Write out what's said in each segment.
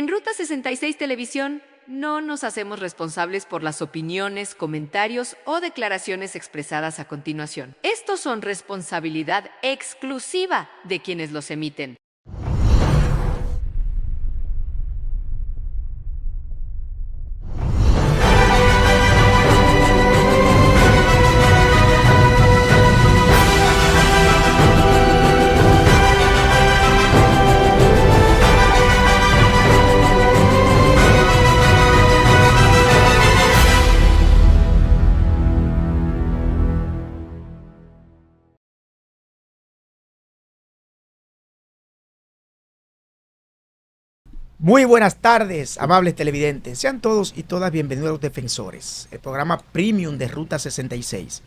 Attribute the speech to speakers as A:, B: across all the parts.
A: En Ruta 66 Televisión no nos hacemos responsables por las opiniones, comentarios o declaraciones expresadas a continuación. Estos son responsabilidad exclusiva de quienes los emiten.
B: Muy buenas tardes, amables televidentes. Sean todos y todas bienvenidos a Los Defensores, el programa premium de Ruta 66.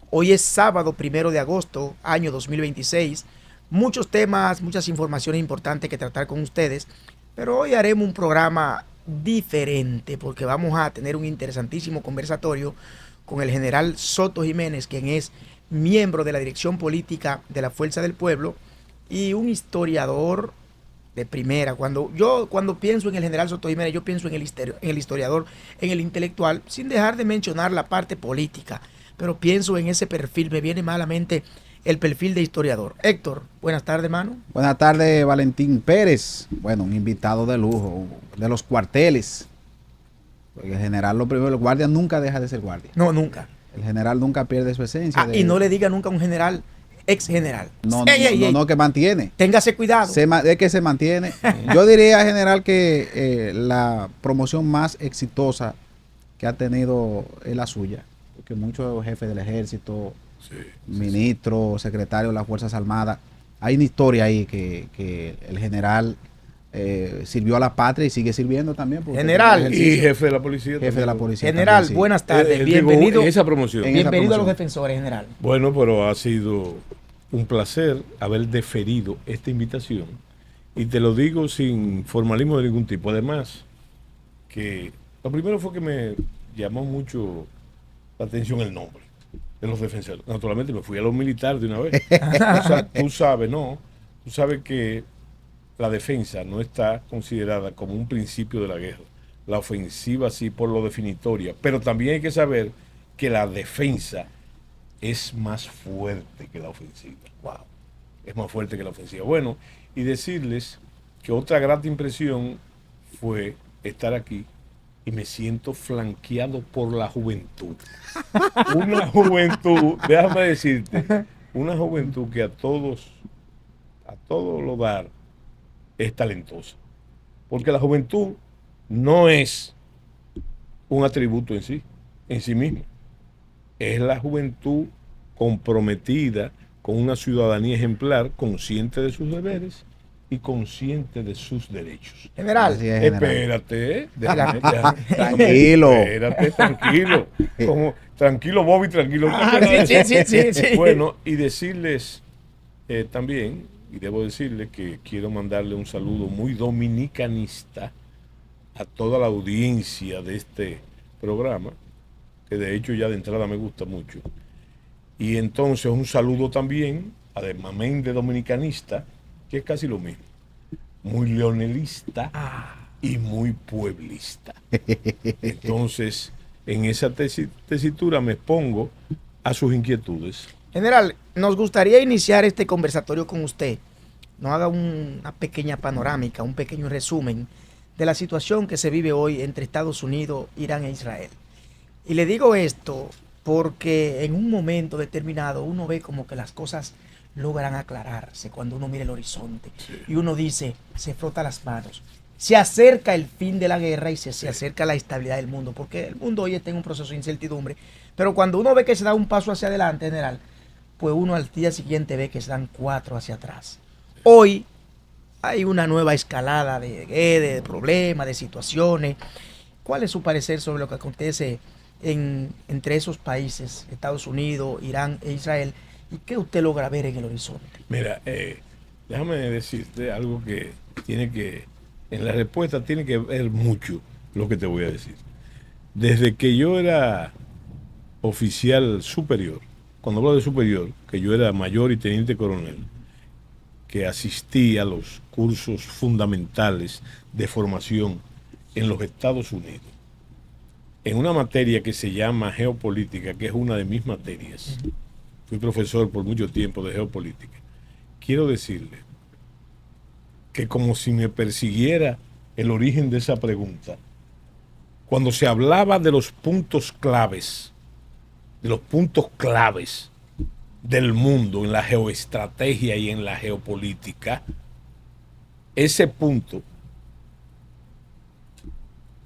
B: Hoy es sábado 1 de agosto, año 2026. Muchos temas, muchas informaciones importantes que tratar con ustedes, pero hoy haremos un programa diferente porque vamos a tener un interesantísimo conversatorio con el general Soto Jiménez, quien es miembro de la dirección política de la Fuerza del Pueblo y un historiador de primera. Cuando pienso en el general Soto Jiménez, yo pienso en el historiador, en el intelectual, sin dejar de mencionar la parte política, pero pienso en ese perfil, me viene malamente el perfil de historiador. Héctor, buenas tardes, mano.
C: Buenas tardes, Valentín Pérez. Bueno, un invitado de lujo, de los cuarteles. Porque el general, lo primero, el guardia nunca deja de ser guardia.
B: No, nunca.
C: El general nunca pierde su esencia.
B: Y no le diga nunca a un general ex general.
C: No, que mantiene.
B: Téngase cuidado.
C: Es que se mantiene. Yo diría, general, que la promoción más exitosa que ha tenido es la suya. Porque muchos jefes del ejército, ministros, secretarios de las Fuerzas Armadas, hay una historia ahí que el general sirvió a la patria y sigue sirviendo también.
B: General.
D: Y jefe de la policía.
C: Jefe de la policía.
B: General,
C: también, sí.
B: Buenas tardes. Bienvenido.
D: En esa promoción.
B: Bienvenido a Los Defensores, general.
D: Bueno, pero ha sido un placer haber deferido esta invitación. Y te lo digo sin formalismo de ningún tipo. Además, que lo primero fue que me llamó mucho la atención el nombre de Los Defensores. Naturalmente me fui a los militares de una vez. O sea, tú sabes que la defensa no está considerada como un principio de la guerra. La ofensiva sí por lo definitoria. Pero también hay que saber que la defensa es más fuerte que la ofensiva. Wow. Es más fuerte que la ofensiva. Bueno, y decirles que otra grata impresión fue estar aquí y me siento flanqueado por la juventud. Una juventud, déjame decirte, una juventud que a todo lo dar es talentosa. Porque la juventud no es un atributo en sí mismo. Es la juventud comprometida con una ciudadanía ejemplar, consciente de sus deberes y consciente de sus derechos.
B: General.
D: Espérate,
C: tranquilo.
D: Espérate, tranquilo. Tranquilo, Bobby, tranquilo.
B: Sí.
D: Bueno, y decirles también, y debo decirles que quiero mandarle un saludo muy dominicanista a toda la audiencia de este programa, que de hecho ya de entrada me gusta mucho. Y entonces un saludo también a Mamén de dominicanista, que es casi lo mismo. Muy leonelista y muy pueblista. Entonces, en esa tesitura me expongo a sus inquietudes.
B: General, nos gustaría iniciar este conversatorio con usted. Nos haga una pequeña panorámica, un pequeño resumen de la situación que se vive hoy entre Estados Unidos, Irán e Israel. Y le digo esto porque en un momento determinado uno ve como que las cosas logran aclararse cuando uno mira el horizonte. Sí. Y uno dice, se frota las manos. Se acerca el fin de la guerra y se acerca la estabilidad del mundo, porque el mundo hoy está en un proceso de incertidumbre. Pero cuando uno ve que se da un paso hacia adelante, general, pues uno al día siguiente ve que se dan 4 hacia atrás. Hoy hay una nueva escalada de problemas, de situaciones. ¿Cuál es su parecer sobre lo que acontece entre esos países, Estados Unidos, Irán e Israel? ¿Y qué usted logra ver en el horizonte?
D: Mira, déjame decirte algo que en la respuesta tiene que ver mucho lo que te voy a decir. Desde que yo era oficial superior, cuando hablo de superior, que yo era mayor y teniente coronel, que asistí a los cursos fundamentales de formación en los Estados Unidos, en una materia que se llama geopolítica, que es una de mis materias. Fui profesor por mucho tiempo de geopolítica. Quiero decirle que como si me persiguiera el origen de esa pregunta, cuando se hablaba de los puntos claves, del mundo en la geoestrategia y en la geopolítica, ese punto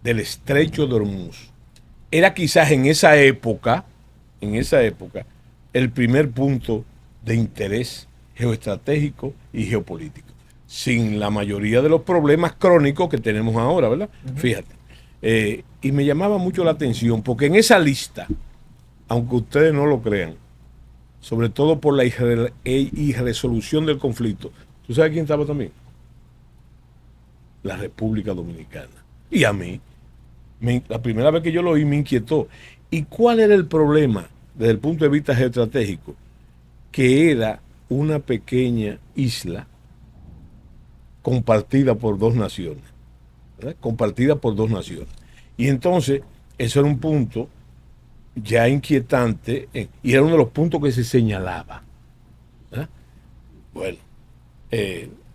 D: del estrecho de Hormuz era quizás en esa época, el primer punto de interés geoestratégico y geopolítico, sin la mayoría de los problemas crónicos que tenemos ahora, ¿verdad? Fíjate. Y me llamaba mucho la atención, porque en esa lista, aunque ustedes no lo crean, sobre todo por la irresolución del conflicto, ¿tú sabes quién estaba también? La República Dominicana. Y a mí, la primera vez que yo lo oí me inquietó. ¿Y cuál era el problema desde el punto de vista geoestratégico? Que era una pequeña isla compartida por dos naciones, ¿verdad? Compartida por dos naciones. Y entonces, eso era un punto ya inquietante, y era uno de los puntos que se señalaba, ¿verdad? Bueno,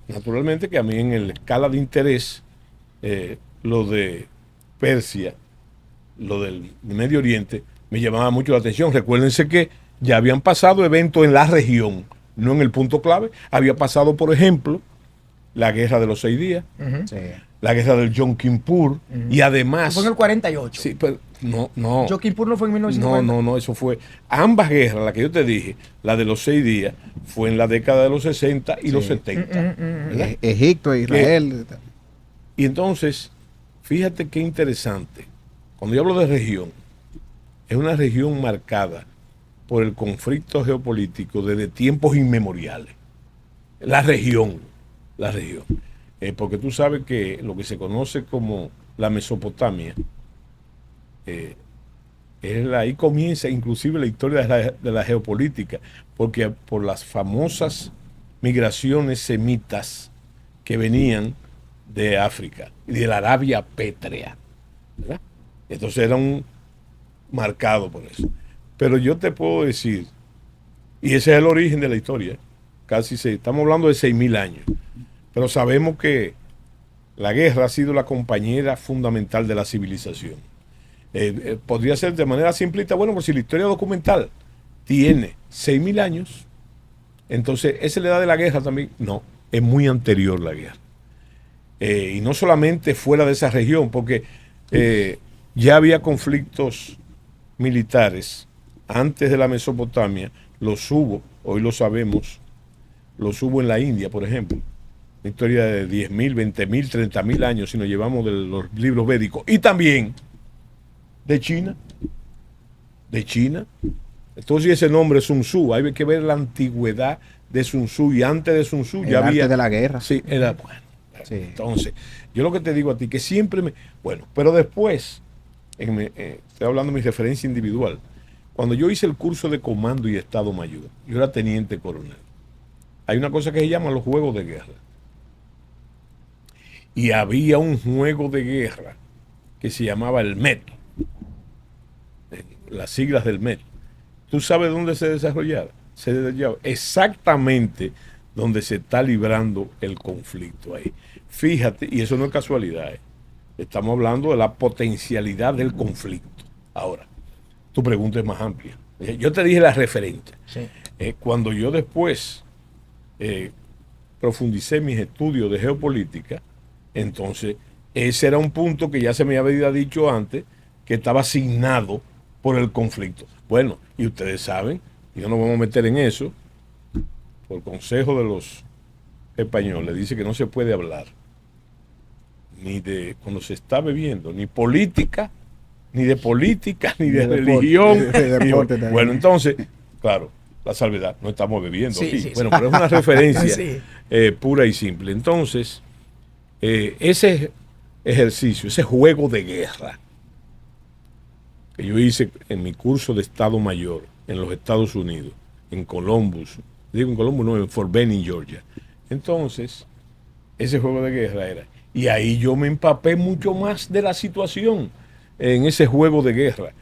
D: naturalmente que a mí en la escala de interés, lo de Persia, lo del Medio Oriente, me llamaba mucho la atención. Recuérdense que ya habían pasado eventos en la región, no en el punto clave. Había pasado, por ejemplo, la guerra de los 6 días,
C: Sí.
D: la guerra del Yom Kippur, y además...
B: Fue en el 48.
D: Sí, pero no.
B: Yom Kippur no fue en 1950.
D: No, eso fue... Ambas guerras, la que yo te dije, la de los 6 días, fue en la década de los 60 y los 70. ¿Verdad?
C: Egipto, Israel.
D: Y entonces, fíjate qué interesante. Cuando yo hablo de región, es una región marcada por el conflicto geopolítico desde tiempos inmemoriales. La región. Porque tú sabes que lo que se conoce como la Mesopotamia, ahí comienza inclusive la historia de la geopolítica, porque por las famosas migraciones semitas que venían de África y de la Arabia pétrea, ¿verdad? Entonces era un marcado por eso. Pero yo te puedo decir, y ese es el origen de la historia, estamos hablando de 6.000 años, pero sabemos que la guerra ha sido la compañera fundamental de la civilización. Podría ser de manera simplista, bueno, pues si la historia documental tiene 6.000 años, entonces esa es la edad de la guerra también. No, es muy anterior la guerra. Y no solamente fuera de esa región, porque ya había conflictos militares antes de la Mesopotamia, los hubo, hoy lo sabemos, los hubo en la India, por ejemplo. Una historia de 10.000, 20.000, 30.000 años, si nos llevamos de los libros védicos. Y también de China. Entonces ese nombre Sun Tzu, hay que ver la antigüedad de Sun Tzu, y antes de Sun Tzu ya había...
C: Antes de la guerra.
D: Sí, era bueno.
C: Sí.
D: Entonces, yo lo que te digo a ti, que siempre Bueno, pero después, estoy hablando de mi referencia individual, cuando yo hice el curso de comando y Estado Mayor, yo era teniente coronel. Hay una cosa que se llama los juegos de guerra. Y había un juego de guerra que se llamaba el MET, las siglas del MET. ¿Tú sabes dónde se desarrollaba? Se desarrollaba exactamente donde se está librando el conflicto ahí. Fíjate, y eso no es casualidad, estamos hablando de la potencialidad del conflicto. Ahora, tu pregunta es más amplia. Yo te dije la referente.
B: Sí.
D: Cuando yo después profundicé mis estudios de geopolítica, entonces ese era un punto que ya se me había dicho antes, que estaba asignado por el conflicto. Bueno, y ustedes saben, y no nos vamos a meter en eso, por consejo de los españoles, dice que no se puede hablar ni de cuando se está bebiendo, ni de política, ni de religión. Bueno, entonces, claro, la salvedad, no estamos bebiendo aquí.
B: Sí.
D: Bueno, pero es una referencia
B: Sí.
D: Pura y simple. Entonces, ese ejercicio, ese juego de guerra que yo hice en mi curso de Estado Mayor en los Estados Unidos, en Columbus, en Fort Benning, Georgia, Entonces, ese juego de guerra era. Y ahí yo me empapé mucho más de la situación en ese juego de guerra.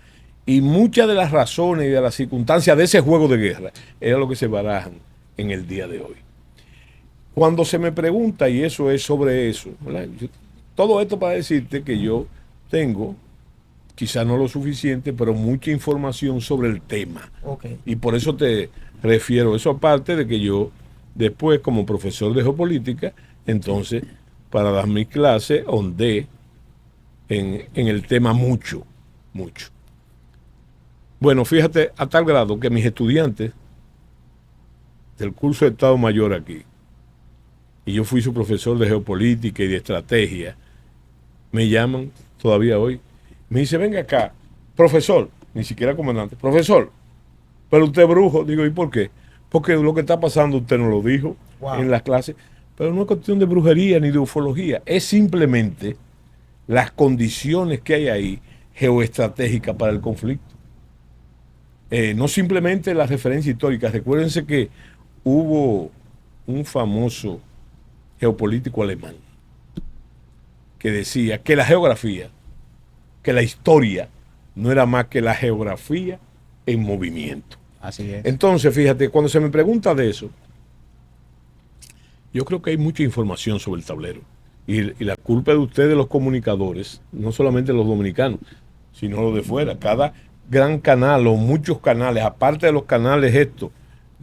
D: Y muchas de las razones y de las circunstancias de ese juego de guerra era lo que se barajan en el día de hoy. Cuando se me pregunta, y eso es sobre eso, todo esto para decirte que yo tengo, quizá no lo suficiente, pero mucha información sobre el tema.
B: Okay.
D: Y por eso te refiero eso, aparte de que yo después, como profesor de geopolítica, entonces, para dar mis clases, ondé en el tema mucho. Bueno, fíjate, a tal grado que mis estudiantes del curso de Estado Mayor aquí, y yo fui su profesor de geopolítica y de estrategia, me llaman todavía hoy, me dice, venga acá, profesor, ni siquiera comandante, profesor, pero usted es brujo. Digo, ¿y por qué? Porque lo que está pasando usted no lo dijo en las clases, pero no es cuestión de brujería ni de ufología, es simplemente las condiciones que hay ahí geoestratégicas para el conflicto. No simplemente las referencias históricas. Recuérdense que hubo un famoso geopolítico alemán que decía que la geografía, que la historia no era más que la geografía en movimiento.
C: Así es.
D: Entonces, fíjate, cuando se me pregunta de eso, yo creo que hay mucha información sobre el tablero. Y la culpa de ustedes, los comunicadores, no solamente los dominicanos, sino los de fuera. Cada gran canal o muchos canales, aparte de los canales estos,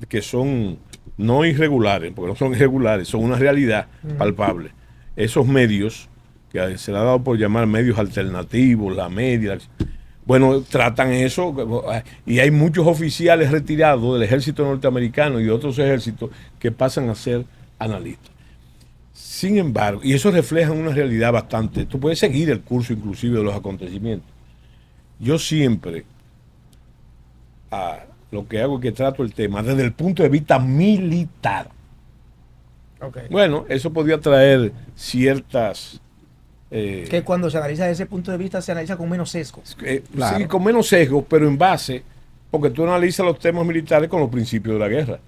D: que son no irregulares, porque no son irregulares, son una realidad palpable. Esos medios, que se le ha dado por llamar medios alternativos, la media, bueno, tratan eso, y hay muchos oficiales retirados del ejército norteamericano y de otros ejércitos que pasan a ser analistas. Sin embargo, y eso refleja una realidad bastante, tú puedes seguir el curso inclusive de los acontecimientos. Yo siempre lo que hago es que trato el tema desde el punto de vista militar.
B: Okay.
D: Bueno, eso podría traer ciertas...
B: que cuando se analiza desde ese punto de vista se analiza con menos sesgo.
C: Claro.
D: Sí, con menos sesgo, pero en base, porque tú analizas los temas militares con los principios de la guerra.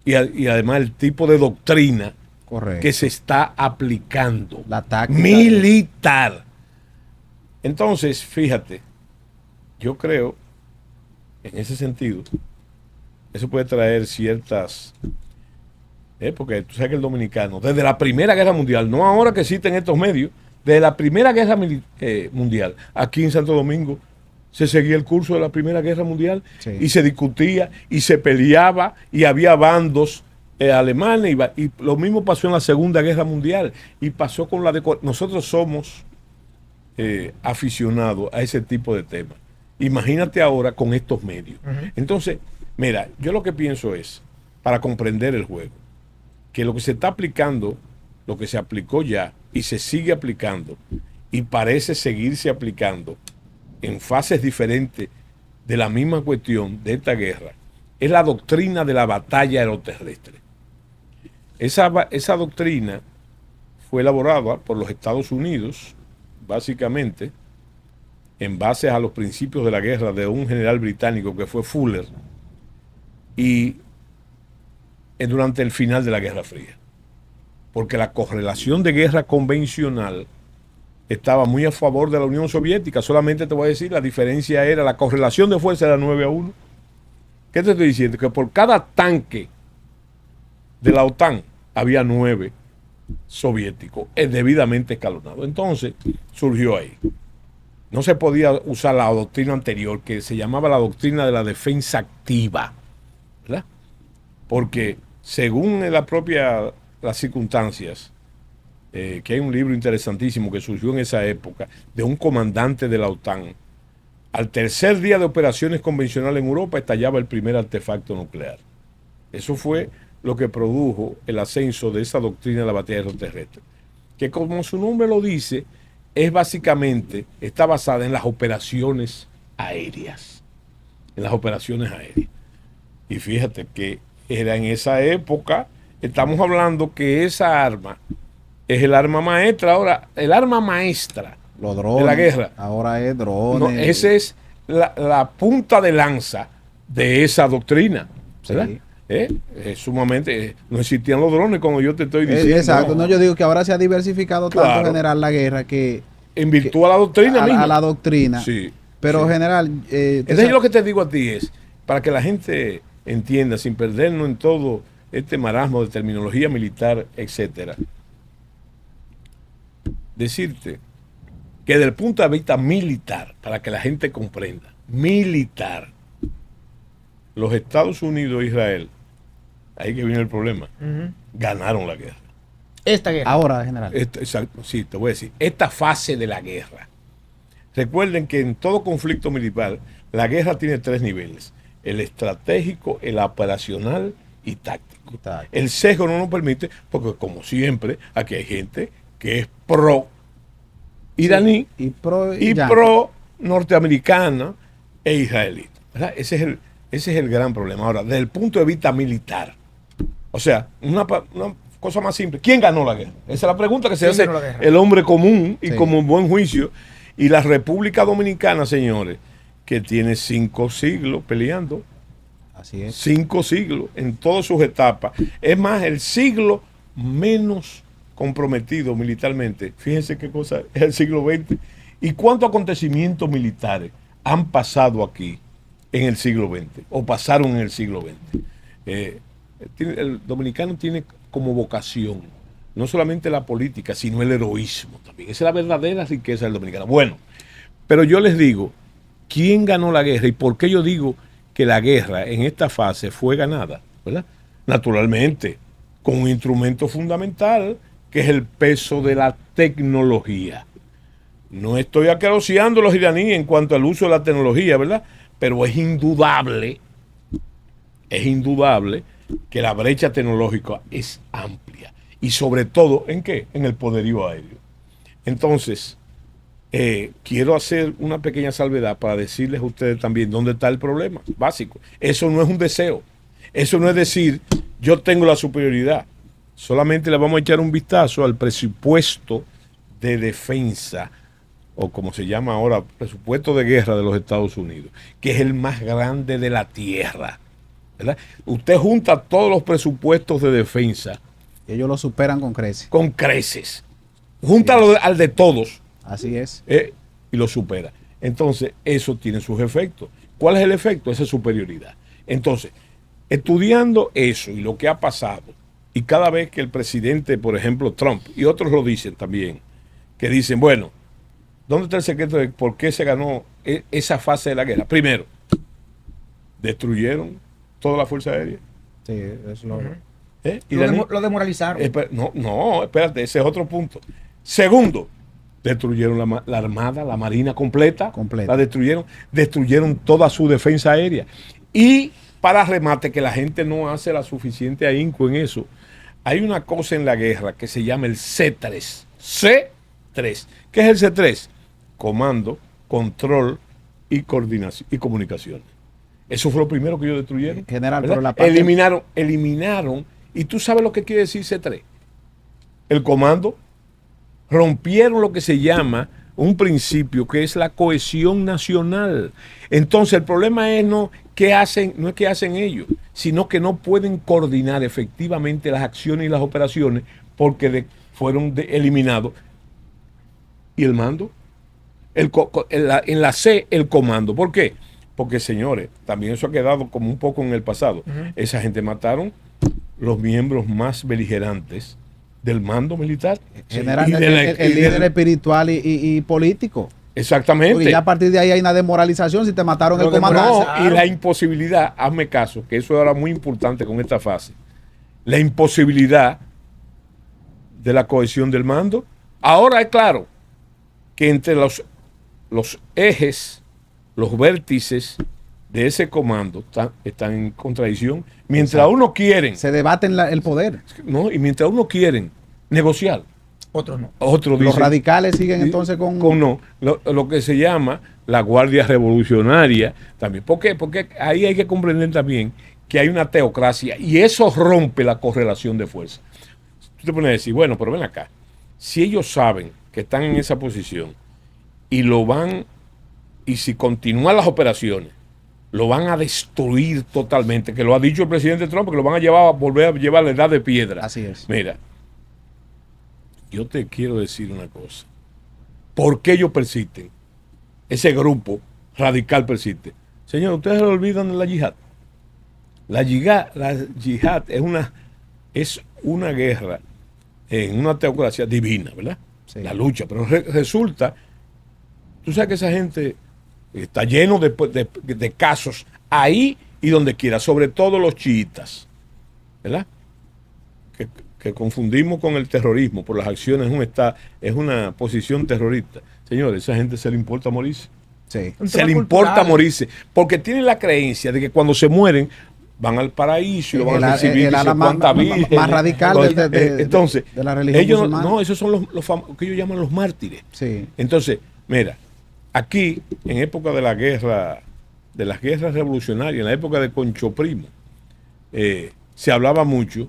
D: Y además el tipo de doctrina
C: Correcto.
D: que se está aplicando.
C: La táctica
D: militar. Entonces, fíjate, yo creo, en ese sentido, eso puede traer ciertas... porque tú sabes que el dominicano, desde la Primera Guerra Mundial, no ahora que existen estos medios, desde la Primera Guerra Mundial, aquí en Santo Domingo, se seguía el curso de la Primera Guerra Mundial,
C: sí,
D: y se discutía y se peleaba y había bandos alemanes y lo mismo pasó en la Segunda Guerra Mundial y pasó con la de... Nosotros somos aficionados a ese tipo de temas. Imagínate ahora con estos medios. Entonces, mira, yo lo que pienso es, para comprender el juego, que lo que se está aplicando, lo que se aplicó ya y se sigue aplicando y parece seguirse aplicando en fases diferentes de la misma cuestión de esta guerra, es la doctrina de la batalla aeroterrestre. Esa doctrina fue elaborada por los Estados Unidos, básicamente, en base a los principios de la guerra de un general británico que fue Fuller, y durante el final de la Guerra Fría. Porque la correlación de guerra convencional estaba muy a favor de la Unión Soviética. Solamente te voy a decir, la diferencia era, la correlación de fuerza era 9-1. ¿Qué te estoy diciendo? Que por cada tanque de la OTAN había 9 soviéticos, debidamente escalonados. Entonces, surgió ahí. No se podía usar la doctrina anterior, que se llamaba la doctrina de la defensa activa, ¿verdad? Porque según las circunstancias, que hay un libro interesantísimo que surgió en esa época, de un comandante de la OTAN, al tercer día de operaciones convencionales en Europa estallaba el primer artefacto nuclear. Eso fue lo que produjo el ascenso de esa doctrina de la batalla aeroterrestre, que como su nombre lo dice, es básicamente, está basada en las operaciones aéreas. En las operaciones aéreas. Y fíjate que era en esa época, estamos hablando que esa arma es el arma maestra. Ahora, el arma maestra
C: los drones,
D: de la guerra.
C: Ahora es drones.
D: No, esa es la punta de lanza de esa doctrina, ¿verdad?
C: Sí.
D: Sumamente, no existían los drones como yo te estoy diciendo.
C: Exacto, no, yo digo que ahora se ha diversificado tanto,
D: Claro.
C: general, la guerra que
D: En virtud a la doctrina misma.
C: a la doctrina.
D: Sí.
C: Pero
D: sí.
C: general,
D: Entonces yo lo que te digo a ti es, para que la gente entienda, sin perdernos en todo este marasmo de terminología militar, etcétera, decirte que desde el punto de vista militar, para que la gente comprenda, militar, los Estados Unidos e Israel, ahí que viene el problema, ganaron la guerra.
B: Esta guerra.
C: ahora, general.
D: Exacto, sí, te voy a decir, esta fase de la guerra. Recuerden que en todo conflicto militar, la guerra tiene 3 niveles: el estratégico, el operacional y táctico.
C: Táctico.
D: El sesgo no nos permite, porque como siempre, aquí hay gente que es pro iraní
C: Y pro,
D: y
C: yankee.
D: pro norteamericana e israelita, ¿verdad? Ese es el gran problema. Ahora, desde el punto de vista militar, o sea, una cosa más simple, ¿quién ganó la guerra? Esa es la pregunta que se
B: ¿Quién
D: hace
B: ganó la guerra?
D: el hombre común y
C: Sí.
D: como un buen juicio. Y la República Dominicana, señores, que tiene 5 siglos peleando,
C: Así es.
D: 5 siglos en todas sus etapas. Es más, el siglo menos comprometido militarmente. Fíjense qué cosa es el siglo XX. ¿Y cuántos acontecimientos militares han pasado aquí en el siglo XX o pasaron en el siglo XX? El dominicano tiene como vocación no solamente la política, sino el heroísmo también. Esa es la verdadera riqueza del dominicano. Bueno, pero yo les digo, ¿quién ganó la guerra y por qué yo digo que la guerra en esta fase fue ganada? ¿Verdad? Naturalmente, con un instrumento fundamental que es el peso de la tecnología. No estoy acariciando a los iraníes en cuanto al uso de la tecnología, ¿verdad? Pero es indudable que la brecha tecnológica es amplia. Y sobre todo, ¿en qué? En el poderío aéreo. Entonces, quiero hacer una pequeña salvedad para decirles a ustedes también dónde está el problema básico. Eso no es un deseo. Eso no es decir, yo tengo la superioridad. Solamente le vamos a echar un vistazo al presupuesto de defensa, o como se llama ahora, presupuesto de guerra de los Estados Unidos, que es el más grande de la tierra, ¿verdad? Usted junta todos los presupuestos de defensa
C: Ellos lo superan con creces.
D: con creces, júntalo al de todos
C: Así es.
D: y lo supera. Entonces, eso tiene sus efectos. ¿Cuál es el efecto? Esa superioridad. Entonces, estudiando eso y lo que ha pasado, y cada vez que el presidente, por ejemplo, Trump, y otros lo dicen también, que dicen, bueno, ¿dónde está el secreto de por qué se ganó esa fase de la guerra? Primero, destruyeron toda la Fuerza Aérea.
C: Sí, es lo.
B: Lo demoralizaron.
D: No, espérate, ese es otro punto. Segundo, destruyeron la Armada, la Marina completa. La destruyeron toda su defensa aérea. Y para remate, que la gente no hace la suficiente ahínco en eso, hay una cosa en la guerra que se llama el C3. C3. ¿Qué es el C3? Comando, control y coordinación y comunicación. Eso fue lo primero que ellos destruyeron.
C: General,
D: ¿verdad?
C: pero la parte...
D: Eliminaron. ¿Y tú sabes lo que quiere decir C3? El comando. Rompieron lo que se llama un principio que es la cohesión nacional. Entonces el problema es no es que hacen ellos, sino que no pueden coordinar efectivamente las acciones y las operaciones porque fueron eliminados. ¿Y el mando? En la C, el comando. ¿Por qué? Porque, señores, también eso ha quedado como un poco en el pasado. Esa gente mataron los miembros más beligerantes del mando militar.
C: General, el líder espiritual y político.
D: Exactamente.
C: Porque ya a partir de ahí hay una desmoralización si te mataron el comandante.
D: No, y la imposibilidad, hazme caso, que eso era muy importante con esta fase. La imposibilidad de la cohesión del mando. Ahora es claro que entre los ejes, los vértices de ese comando están en contradicción. Mientras uno quieren...
C: Se debaten el poder.
D: No, y mientras uno quieren negociar,
B: Otros no.
D: otros
C: Los
D: dicen...
C: radicales siguen entonces con
D: no, lo que se llama la Guardia Revolucionaria también. ¿Por qué? Porque ahí hay que comprender también que hay una teocracia y eso rompe la correlación de fuerza. Tú te pones a decir, bueno, pero ven acá. Si ellos saben que están en esa posición y lo van, y si continúan las operaciones, lo van a destruir totalmente, que lo ha dicho el presidente Trump, que lo van a llevar a volver a llevar a la edad de piedra.
C: Así es.
D: Mira, yo te quiero decir una cosa. ¿Por qué ellos persisten? Ese grupo radical persiste. Señor, ustedes se lo olvidan de la yihad. La yihad es una guerra en una teocracia divina, ¿verdad?
C: Sí.
D: La lucha. Pero resulta, tú sabes que esa gente está lleno de casos ahí y donde quiera, sobre todo los chiitas, ¿verdad? Que confundimos con el terrorismo por las acciones, es una posición terrorista. Señores, esa gente se le importa morirse.
C: Sí.
D: Se le importa morirse, porque tienen la creencia de que cuando se mueren van al paraíso y lo van a recibir
C: más radical
D: entonces,
C: de la religión
D: ellos
C: musulmana.
D: no, esos son los que ellos llaman los mártires.
C: Sí.
D: Entonces, mira, aquí, en época de las guerras revolucionarias, en la época de Concho Primo, se hablaba mucho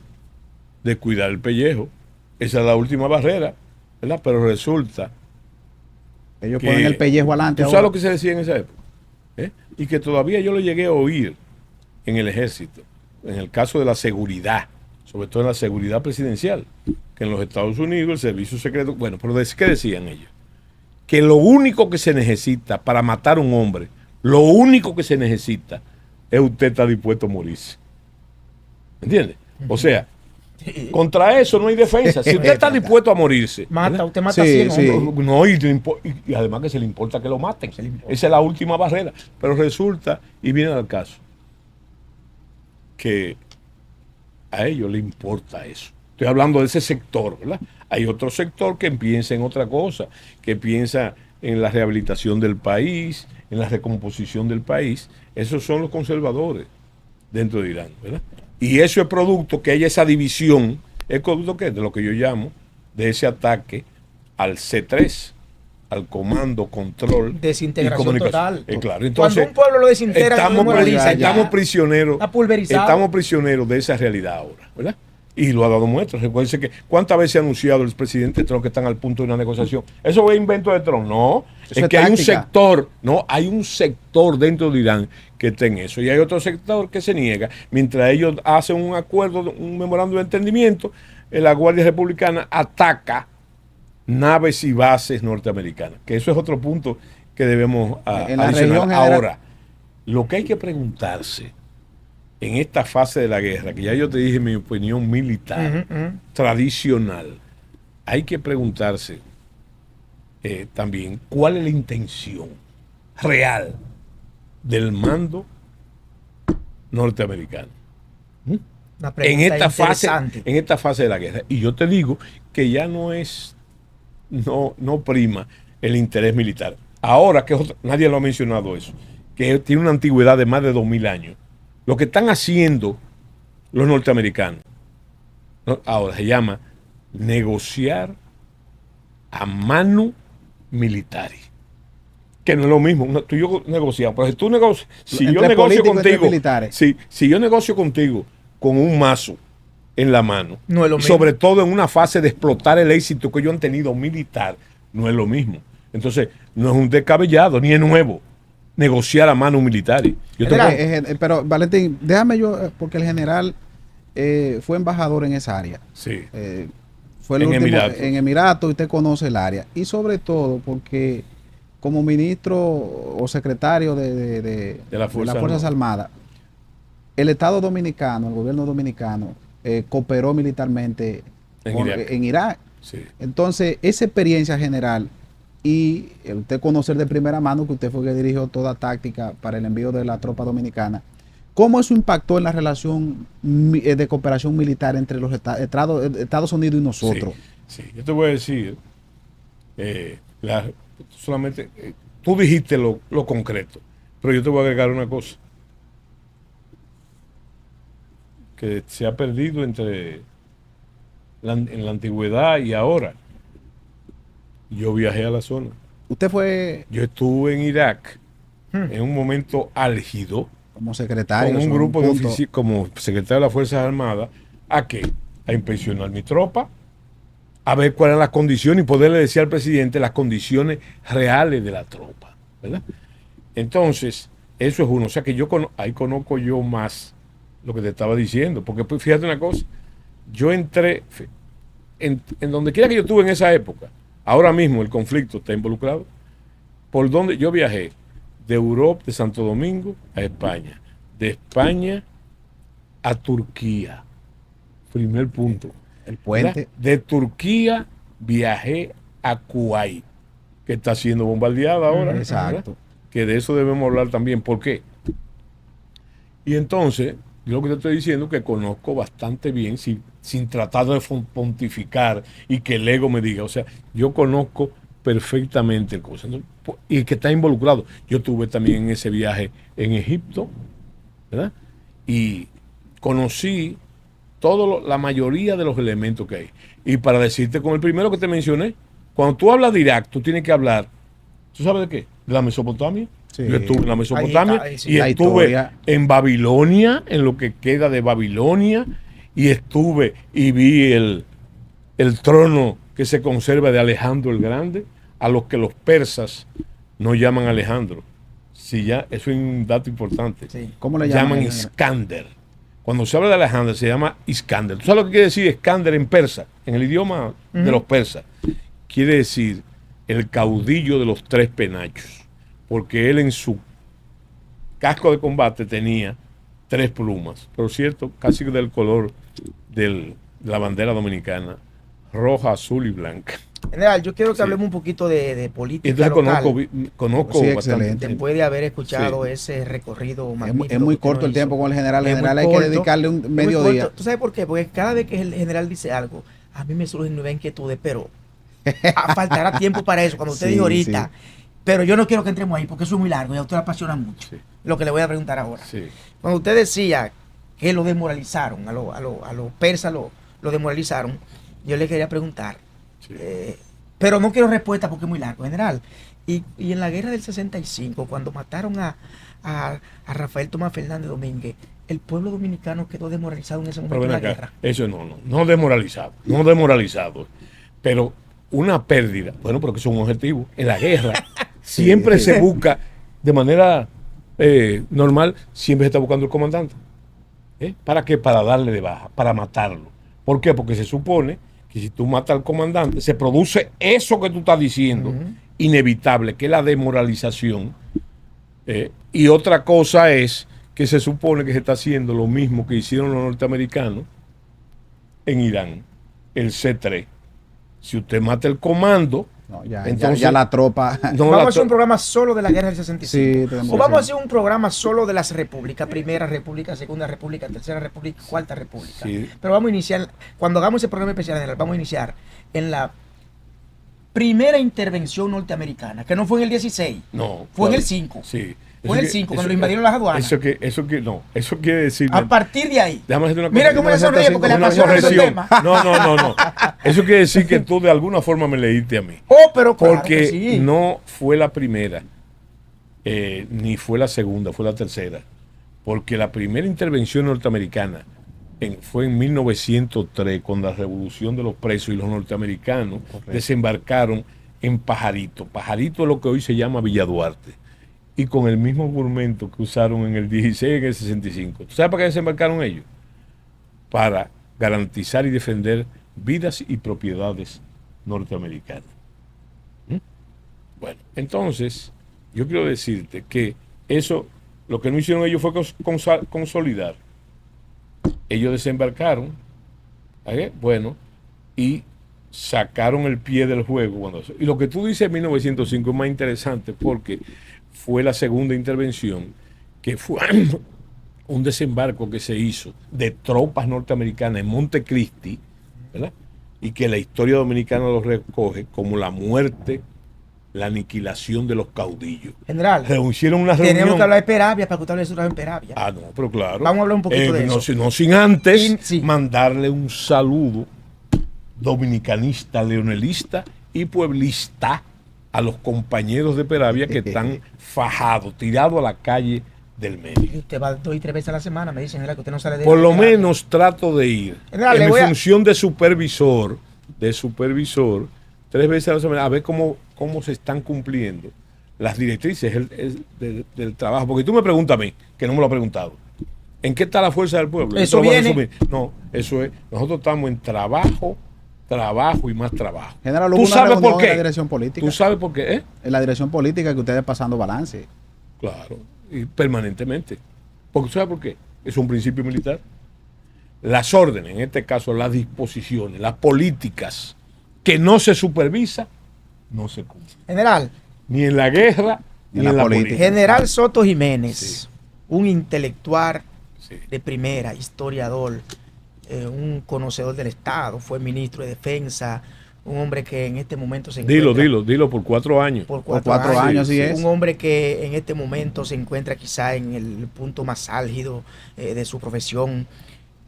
D: de cuidar el pellejo. Esa es la última barrera, ¿verdad? Pero resulta
C: ellos ponen el pellejo adelante.
D: ¿Tú sabes lo que se decía en esa época? Y que todavía yo lo llegué a oír en el ejército, en el caso de la seguridad, sobre todo en la seguridad presidencial, que en los Estados Unidos el servicio secreto, bueno, pero ¿qué decían ellos? Que lo único que se necesita para matar a un hombre, lo único que se necesita es usted estar dispuesto a morirse. ¿Entiendes? O sea, contra eso no hay defensa. Si usted está dispuesto a morirse,
B: usted mata
C: Sí,
B: 100
C: sí.
B: hombres.
D: no, y además que se le importa que lo maten. Esa es la última barrera. Pero resulta, y viene al caso, que a ellos les importa eso. Estoy hablando de ese sector, ¿verdad? Hay otro sector que piensa en otra cosa, que piensa en la rehabilitación del país, en la recomposición del país. Esos son los conservadores dentro de Irán, ¿verdad? Y eso es producto que haya esa división, es producto que de lo que yo llamo de ese ataque al C3, al comando, control
B: Desintegración
D: y comunicación.
B: total.
D: Claro, entonces
B: Cuando un pueblo lo desintegra,
D: estamos prisioneros,
B: está pulverizado.
D: estamos prisioneros de esa realidad ahora, ¿verdad? Y lo ha dado muestras. Recuerden que ¿cuántas veces ha anunciado el presidente Trump que están al punto de una negociación? ¿Eso es invento de Trump? No.
C: Eso
D: es que
C: táctica.
D: hay un sector dentro de Irán que está en eso. Y hay otro sector que se niega. Mientras ellos hacen un acuerdo, un memorándum de entendimiento, la Guardia Republicana ataca naves y bases norteamericanas. Que eso es otro punto que debemos
C: En la
D: adicionar.
C: región general.
D: Ahora, lo que hay que preguntarse en esta fase de la guerra, que ya yo te dije mi opinión militar, tradicional, hay que preguntarse también cuál es la intención real del mando norteamericano
B: Una
D: en
B: pregunta
D: esta
B: interesante.
D: fase de la guerra. Y yo te digo que ya no prima el interés militar. Ahora, nadie lo ha mencionado eso, que tiene una antigüedad de más de 2000 años. Lo que están haciendo los norteamericanos, ahora se llama negociar a mano militar. Que no es lo mismo. Tú y yo negociamos. Pero si tú negocias, si yo
C: Entre
D: negocio
C: políticos, entre
D: contigo,
C: militares.
D: si yo negocio contigo con un mazo en la mano,
B: No es lo
D: y
B: mismo.
D: sobre todo en una fase de explotar el éxito que ellos han tenido militar, no es lo mismo. Entonces, no es un descabellado, ni es nuevo negociar a mano militar.
C: Pero Valentín, déjame yo, porque el general fue embajador en esa área.
D: Sí.
C: Fue el
D: En
C: último
D: Emiratos.
C: en Emiratos, y usted conoce el área. Y sobre todo porque como ministro o secretario de las Fuerzas Armadas, el Estado Dominicano, el gobierno dominicano, cooperó militarmente en Irak.
D: Sí.
C: Entonces, esa experiencia general, y usted conocer de primera mano que usted fue que dirigió toda táctica para el envío de la tropa dominicana, ¿cómo eso impactó en la relación de cooperación militar entre los Estados Unidos y nosotros?
D: Sí. Yo te voy a decir, solamente, tú dijiste lo concreto, pero yo te voy a agregar una cosa que se ha perdido en la antigüedad y ahora. Yo viajé a la zona.
C: Usted fue
D: Yo estuve en Irak en un momento álgido
C: como secretario.
D: con un
C: sobre
D: grupo de
C: punto.
D: oficiales, como secretario de las Fuerzas Armadas. ¿A qué? A inspeccionar mi tropa, a ver cuáles eran las condiciones y poderle decir al presidente las condiciones reales de la tropa, ¿verdad? Entonces, Eso es uno. O sea que ahí conozco yo más lo que te estaba diciendo. Porque pues, fíjate una cosa, yo entré en donde quiera que yo estuve en esa época. Ahora mismo el conflicto está involucrado. Por donde yo viajé, de Europa, de Santo Domingo a España, de España a Turquía. Primer punto.
C: El puente.
D: ¿Verdad? De Turquía viajé a Kuwait, que está siendo bombardeada ahora.
C: Exacto.
D: ¿verdad? Que de eso debemos hablar también. ¿Por qué? Y entonces, yo lo que te estoy diciendo es que conozco bastante bien, sin tratar de pontificar y que el ego me diga. O sea, yo conozco perfectamente el cosa, ¿no? Y que está involucrado. Yo estuve también en ese viaje en Egipto, ¿verdad? Y conocí la mayoría de los elementos que hay. Y para decirte con el primero que te mencioné, cuando tú hablas de Irak, tú tienes que hablar, ¿tú sabes de qué? De la Mesopotamia.
C: Sí.
D: Yo estuve en la Mesopotamia
B: sí,
D: y
C: la
D: estuve
C: historia.
D: en Babilonia, en lo que queda de Babilonia, y estuve y vi el trono que se conserva de Alejandro el Grande, a los que los persas no llaman Alejandro. Si ya, eso es un dato importante.
B: Sí.
C: ¿Cómo le
D: Llaman
C: llaman?
D: Iskander. Cuando se habla de Alejandro se llama Iskander. ¿Tú sabes lo que quiere decir Iskander en persa? En el idioma de los persas. Quiere decir el caudillo de los tres penachos. Porque él en su casco de combate tenía 3 plumas. Por cierto, casi del color de la bandera dominicana. Roja, azul y blanca.
B: General, yo quiero que
D: Sí.
B: hablemos un poquito de política
D: Entonces
B: local,
D: conozco
C: Sí,
D: bastante.
C: excelente.
B: después de haber escuchado
D: Sí.
B: ese recorrido
C: Es
B: magnífico.
C: muy, es muy
B: que usted
C: corto
B: nos
C: el tiempo
B: hizo.
C: con el general. El
B: Es muy
C: general hay que
B: corto,
C: dedicarle un
B: es muy
C: mediodía.
B: corto. ¿Tú sabes por qué? Porque cada vez que el general dice algo, a mí me surgen nuevas inquietudes, pero faltará tiempo para eso, cuando usted
C: Sí,
B: dijo ahorita.
C: sí.
B: Pero yo no quiero que entremos ahí, porque eso es muy largo y a usted le apasiona mucho.
D: Sí.
B: Lo que le voy a preguntar ahora.
D: Sí.
B: Cuando usted decía que lo desmoralizaron, a los persas lo desmoralizaron, yo le quería preguntar,
D: Sí.
B: pero no quiero respuesta porque es muy largo, general. Y en la guerra del 65, cuando mataron a Rafael Tomás Fernández Domínguez, el pueblo dominicano quedó desmoralizado en ese
D: Pero
B: momento de
D: ven
B: la
D: acá,
B: guerra.
D: eso no desmoralizado, pero una pérdida, bueno, porque es un objetivo. En la guerra siempre se busca de manera normal, siempre se está buscando el comandante. ¿Para qué? Para darle de baja, para matarlo. ¿Por qué? Porque se supone que si tú matas al comandante, se produce eso que tú estás diciendo, inevitable, que es la desmoralización. Y otra cosa es que se supone que se está haciendo lo mismo que hicieron los norteamericanos en Irán, el C3. Si usted mata el comando,
C: No, ya,
D: entonces
C: ya la tropa.
D: no
B: Vamos
D: la
B: a hacer un
D: tro-
B: programa solo de la guerra del 65.
C: Sí, tenemos
B: O
C: que
B: vamos a
C: hacer.
B: hacer un programa solo de las repúblicas, primera república, segunda república, tercera república, cuarta república.
D: Sí.
B: Pero vamos a iniciar, cuando hagamos ese programa especial, general, vamos a iniciar en la primera intervención norteamericana, que no fue en el 16,
D: No,
B: fue en
D: claro.
B: el 5.
D: Sí.
B: Fue en el 5, cuando lo invadieron las aduanas.
D: Eso quiere decir.
B: A partir de ahí.
D: Déjame decirte una
B: Mira
D: cosa.
B: cómo le sonríe porque le
D: Una
B: apasiona ese
D: corrección.
B: tema.
D: No. Eso quiere decir que tú de alguna forma me leíste a mí.
B: Oh, pero claro
D: Porque
B: que sí.
D: no fue la primera, ni fue la segunda, fue la tercera. Porque la primera intervención norteamericana fue en 1903, con la revolución de los presos y los norteamericanos desembarcaron en Pajarito. Pajarito es lo que hoy se llama Villa Duarte. Y con el mismo argumento que usaron en el 16 y en el 65. ¿Tú sabes para qué desembarcaron ellos? Para garantizar y defender vidas y propiedades norteamericanas. Bueno, entonces, yo quiero decirte que eso, lo que no hicieron ellos fue consolidar. Ellos desembarcaron, bueno, y sacaron el pie del juego. Y lo que tú dices en 1905 es más interesante porque fue la segunda intervención, que fue un desembarco que se hizo de tropas norteamericanas en Montecristi, ¿verdad? Y que la historia dominicana lo recoge como la muerte, la aniquilación de los caudillos.
B: General,
D: Hicieron una reunión.
B: tenemos que hablar de Peravia para que usted hable de su trabajo en Peravia.
D: Ah, no, pero claro.
B: Vamos a hablar un poquito de
D: no,
B: eso.
D: no sin antes
B: Sí.
D: mandarle un saludo dominicanista, leonelista y pueblista a los compañeros de Peravia que están fajados, tirados a la calle del medio.
B: Y usted va 2 y 3 veces a la semana, me dicen, general, que usted no sale de
D: Por lo
B: Peravia.
D: menos trato de ir
B: General, le
D: en mi
B: voy a-
D: función de supervisor, 3 veces a la semana, a ver cómo se están cumpliendo las directrices del trabajo. Porque tú me preguntas a mí, que no me lo has preguntado, ¿en qué está la fuerza del pueblo?
B: Eso viene.
D: No, eso es, nosotros estamos en trabajo, trabajo y más trabajo.
C: General,
D: ¿Tú
C: hubo una
D: sabes
C: reunión
D: por qué?
C: en la dirección política.
D: ¿Tú sabes por qué?
C: En la dirección política que ustedes pasando balance.
D: Claro, y permanentemente. Porque ¿sabes por qué? Es un principio militar. Las órdenes, en este caso las disposiciones, las políticas que no se supervisa, no se cumplen.
B: General,
D: Ni en la guerra, ni en la política.
B: General Soto Jiménez,
D: Sí.
B: un intelectual
D: Sí.
B: de primera, historiador, un conocedor del Estado, fue ministro de Defensa, un hombre que en este momento se encuentra...
D: Dilo, por 4 años.
B: Por
C: Por
B: 4
C: 4 años,
B: años,
C: sí es.
B: un hombre que en este momento se encuentra quizá en el punto más álgido de su profesión.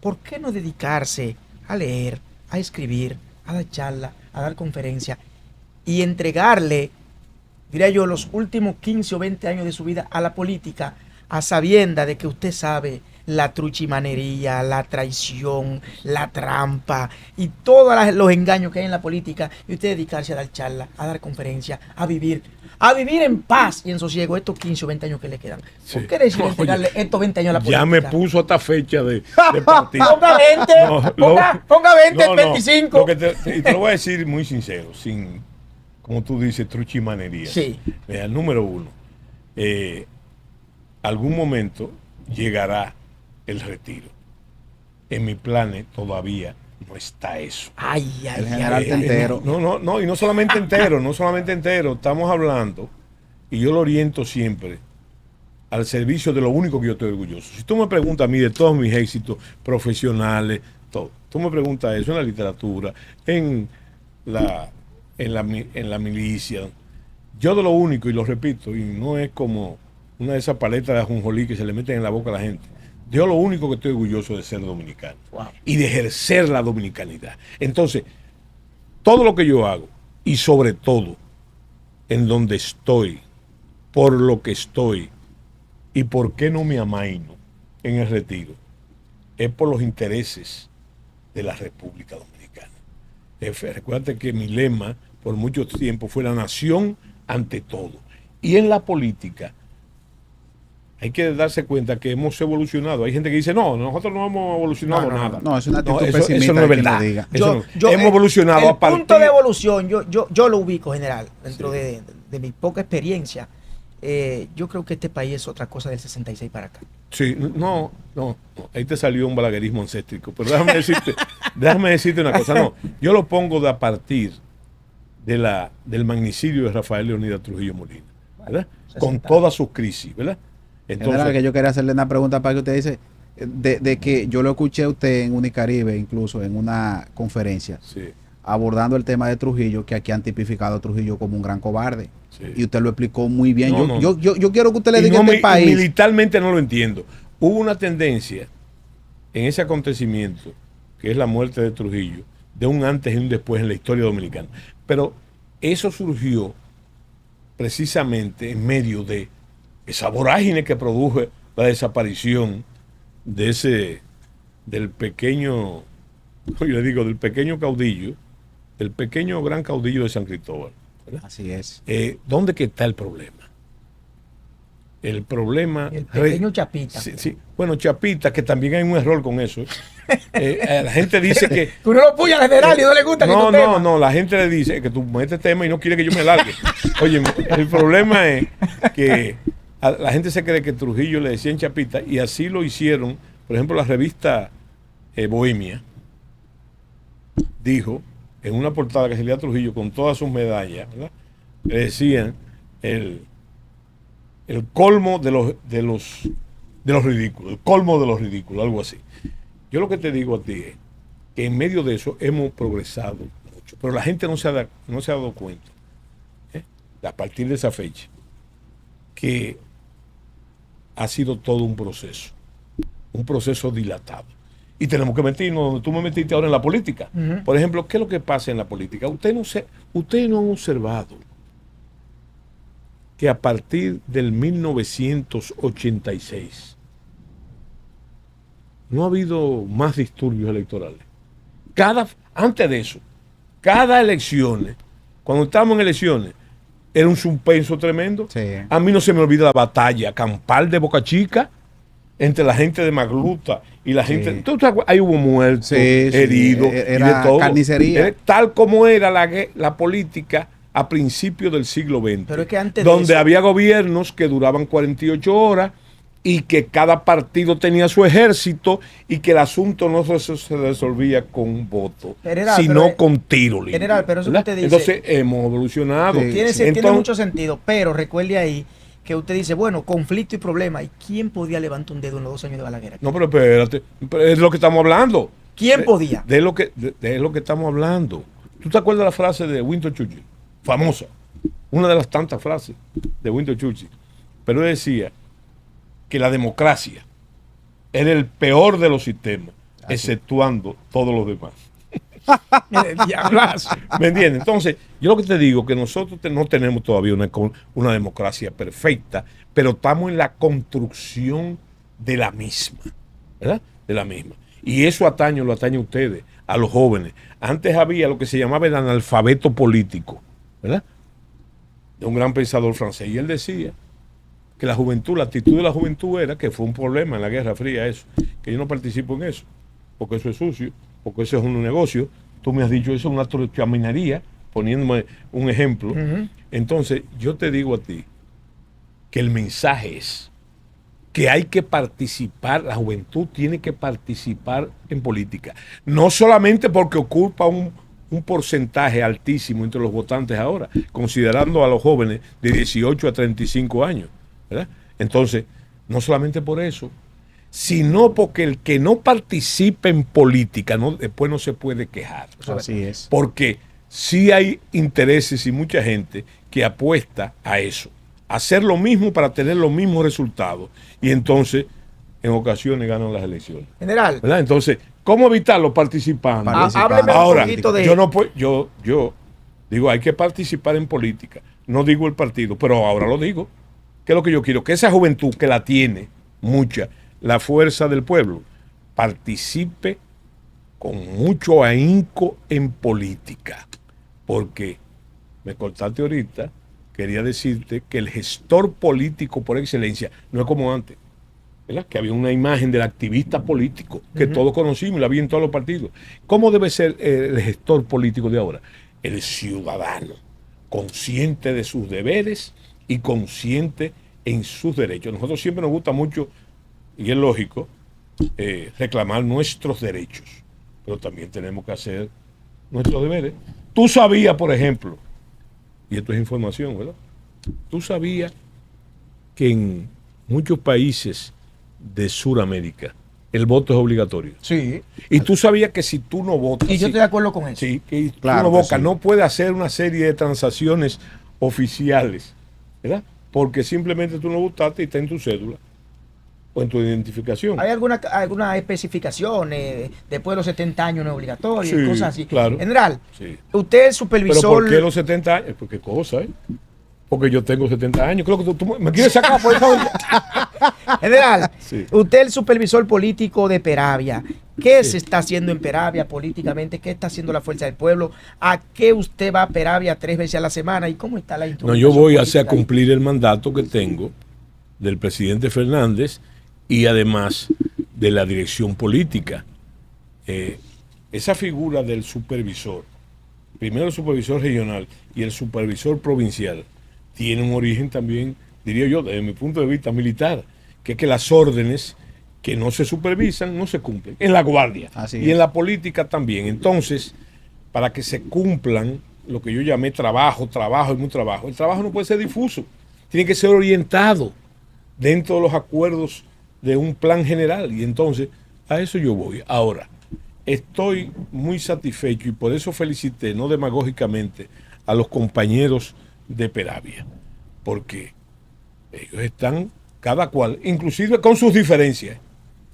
B: ¿Por qué no dedicarse a leer, a escribir, a dar charla, a dar conferencia y entregarle, diría yo, los últimos 15 o 20 años de su vida a la política, a sabienda de que usted sabe la truchimanería, la traición, la trampa y todos los engaños que hay en la política, y usted dedicarse a dar charla, a dar conferencias, a vivir en paz y en sosiego estos 15 o 20 años que le quedan?
D: Sí.
B: ¿Por qué decir
D: Oye,
B: entregarle estos 20 años a la política?
D: Ya me puso esta fecha de partido.
B: Ponga 20, ponga 20,
D: no,
B: 25.
D: Lo que y te lo voy a decir muy sincero, sin, como tú dices, truchimanerías.
B: Sí.
D: Mira, número uno, algún momento llegará el retiro. En mis planes todavía no está eso.
B: Ay,
C: El general entero.
D: No, y no solamente entero, estamos hablando, y yo lo oriento siempre al servicio de lo único que yo estoy orgulloso. Si tú me preguntas a mí de todos mis éxitos profesionales, todo, tú me preguntas eso en la literatura, en la milicia, yo de lo único, y lo repito, y no es como una de esas paletas de ajonjolí que se le meten en la boca a la gente, yo lo único que estoy orgulloso de ser dominicano.
B: Wow.
D: Y de ejercer la dominicanidad. Entonces, todo lo que yo hago, y sobre todo, en donde estoy, por lo que estoy, y por qué no me amaino en el retiro, es por los intereses de la República Dominicana. Recuerda que mi lema por mucho tiempo fue la nación ante todo. Y en la política hay que darse cuenta que hemos evolucionado. Hay gente que dice, no, nosotros no hemos evolucionado nada.
C: No, es una actitud
D: eso
C: pesimista
D: no es
C: de quien lo
D: verdad.
C: diga.
D: Hemos evolucionado
B: el
D: a partir...
B: punto de evolución, yo lo ubico, general, dentro de mi poca experiencia. Yo creo que este país es otra cosa del 66 para acá.
D: Sí, no, ahí te salió un balaguerismo ancéstrico, pero déjame decirte una cosa, no, yo lo pongo de a partir del magnicidio de Rafael Leonidas Trujillo Molina, ¿verdad? Con todas sus crisis, ¿verdad?
C: General, que yo quería hacerle una pregunta para que usted dice, de que yo lo escuché a usted en Unicaribe, incluso en una conferencia,
D: Sí,
C: abordando el tema de Trujillo, que aquí han tipificado a Trujillo como un gran cobarde.
D: sí.
C: Y usted lo explicó muy bien.
D: No,
C: Yo quiero que usted le
D: Y
C: diga
D: no
C: a este país.
D: militarmente no lo entiendo. Hubo una tendencia en ese acontecimiento, que es la muerte de Trujillo, de un antes y un después en la historia dominicana. Pero eso surgió precisamente en medio de esa vorágine que produjo la desaparición del pequeño, yo le digo, del pequeño caudillo, del pequeño gran caudillo de San Cristóbal, ¿verdad?
C: Así es.
D: ¿Dónde que está el problema? El problema...
B: El pequeño Chapita.
D: Sí. Bueno, Chapita, que también hay un error con eso. La gente dice que...
B: Que uno lo puya al general y no le gusta
D: No, la gente le dice que tú metes tema y no quiere que yo me largue. Oye, el problema es que la gente se cree que Trujillo le decían Chapita, y así lo hicieron. Por ejemplo, la revista Bohemia dijo en una portada que salía Trujillo con todas sus medallas, ¿verdad? Le decían el colmo de los ridículos, el colmo de los ridículos, algo así. Yo lo que te digo a ti es que en medio de eso hemos progresado mucho, pero la gente no se ha dado cuenta, a partir de esa fecha, que ha sido todo un proceso dilatado. Y tenemos que meternos donde tú me metiste ahora en la política.
B: Ujú.
D: Por ejemplo, ¿qué es lo que pasa en la política? Ustedes no han observado que a partir del 1986 no ha habido más disturbios electorales. Antes de eso, cada elección, cuando estamos en elecciones, era un suspenso tremendo.
C: Sí.
D: A mí no se me olvida la batalla campal de Boca Chica entre la gente de Magluta y la gente.
C: Sí.
D: ¿Tú te acuerdas? Ahí hubo muertos,
C: Sí,
D: heridos,
C: era
D: y de todo.
C: carnicería.
D: Era tal como era la política a principios del siglo XX.
B: Pero es que antes de
D: donde
B: eso-
D: había gobiernos que duraban 48 horas y que cada partido tenía su ejército y que el asunto no se resolvía con voto,
B: General,
D: sino
B: pero,
D: con tiro limpio.
B: General, pero eso que
D: ¿verdad?
B: usted dice-
D: Entonces hemos evolucionado.
C: Sí.
B: Tiene
D: Entonces,
B: mucho sentido, pero recuerde ahí que usted dice, bueno, conflicto y problema. ¿Y quién podía levantar un dedo en los 2 años de Balaguer?
D: no, pero espérate, pero es lo que estamos hablando.
B: ¿Quién podía?
D: De lo que estamos hablando. ¿Tú te acuerdas la frase de Winston Churchill? Famosa. Una de las tantas frases de Winston Churchill. Pero él decía que la democracia era el peor de los sistemas, exceptuando todos los demás.
B: Diablazo.
D: ¿Me entiendes? Entonces, yo lo que te digo que nosotros no tenemos todavía una democracia perfecta, pero estamos en la construcción de la misma, ¿verdad? De la misma. Y eso lo atañe a ustedes, a los jóvenes. Antes había lo que se llamaba el analfabeto político, ¿verdad? De un gran pensador francés. Y él decía que la juventud, la actitud de la juventud era que fue un problema en la Guerra Fría eso, que yo no participo en eso, porque eso es sucio, porque eso es un negocio. Tú me has dicho eso es una chaminería, poniéndome un ejemplo. Entonces, yo te digo a ti que el mensaje es que hay que participar, la juventud tiene que participar en política. No solamente porque ocupa un porcentaje altísimo entre los votantes ahora, considerando a los jóvenes de 18 a 35 años, ¿verdad? Entonces, no solamente por eso, sino porque el que no participe en política después no se puede quejar.
C: Así es.
D: Porque sí hay intereses y mucha gente que apuesta a eso, a hacer lo mismo para tener los mismos resultados. Y entonces, en ocasiones ganan las elecciones.
B: General,
D: ¿Verdad? Entonces, ¿cómo evitarlo? Participando.
B: hábleme
D: Ahora,
B: un poquito de...
D: yo no puedo, yo digo, hay que participar en política. No digo el partido, pero ahora lo digo. ¿Qué es lo que yo quiero? Que esa juventud que la tiene, mucha, la fuerza del pueblo, participe con mucho ahínco en política. Porque, me cortaste ahorita, quería decirte que el gestor político por excelencia no es como antes, ¿verdad? Que había una imagen del activista político que todos conocimos y la vi en todos los partidos. ¿Cómo debe ser el gestor político de ahora? El ciudadano, consciente de sus deberes y consciente en sus derechos. Nosotros siempre nos gusta mucho, y es lógico, reclamar nuestros derechos, pero también tenemos que hacer nuestros deberes. Tú sabías, por ejemplo, y esto es información, ¿verdad? Tú sabías que en muchos países de Sudamérica el voto es obligatorio.
B: Sí,
D: Y tú sabías que si tú no votas,
B: y yo estoy de acuerdo con eso.
D: sí, que tú
C: Claro
D: no
C: que
D: votas,
C: sí.
D: no puedes hacer una serie de transacciones oficiales, ¿verdad? Porque simplemente tú no votaste y está en tu cédula o en tu identificación.
B: ¿Hay alguna especificación? Después de los 70 años no es obligatorio,
D: Sí,
B: cosas así.
D: claro.
B: General,
D: Sí.
B: usted es
D: Pero
B: supervisor...
D: ¿por qué los 70 años? Pues qué cosa, ¿eh? Porque yo tengo 70 años. Creo que tú me quieres sacar por esa orilla.
B: General,
D: Sí.
B: usted es el supervisor político de Peravia. ¿Qué
D: Sí.
B: se está haciendo en Peravia políticamente? ¿Qué está haciendo la Fuerza del Pueblo? ¿A qué usted va a Peravia 3 veces a la semana? ¿Y cómo está la
D: No,
B: instrumentación
D: yo voy a
B: política ahí?
D: cumplir el mandato que tengo del presidente Fernández y además de la dirección política. Esa figura del supervisor, primero el supervisor regional y el supervisor provincial, tiene un origen también, diría yo, desde mi punto de vista militar, que es que las órdenes que no se supervisan no se cumplen. En la guardia
C: Así
D: y
C: es.
D: en la política también. Entonces, para que se cumplan lo que yo llamé trabajo y muy trabajo, el trabajo no puede ser difuso, tiene que ser orientado dentro de los acuerdos de un plan general. Y entonces, a eso yo voy. Ahora, estoy muy satisfecho y por eso felicité, no demagógicamente, a los compañeros de Peravia, porque ellos están cada cual, inclusive con sus diferencias,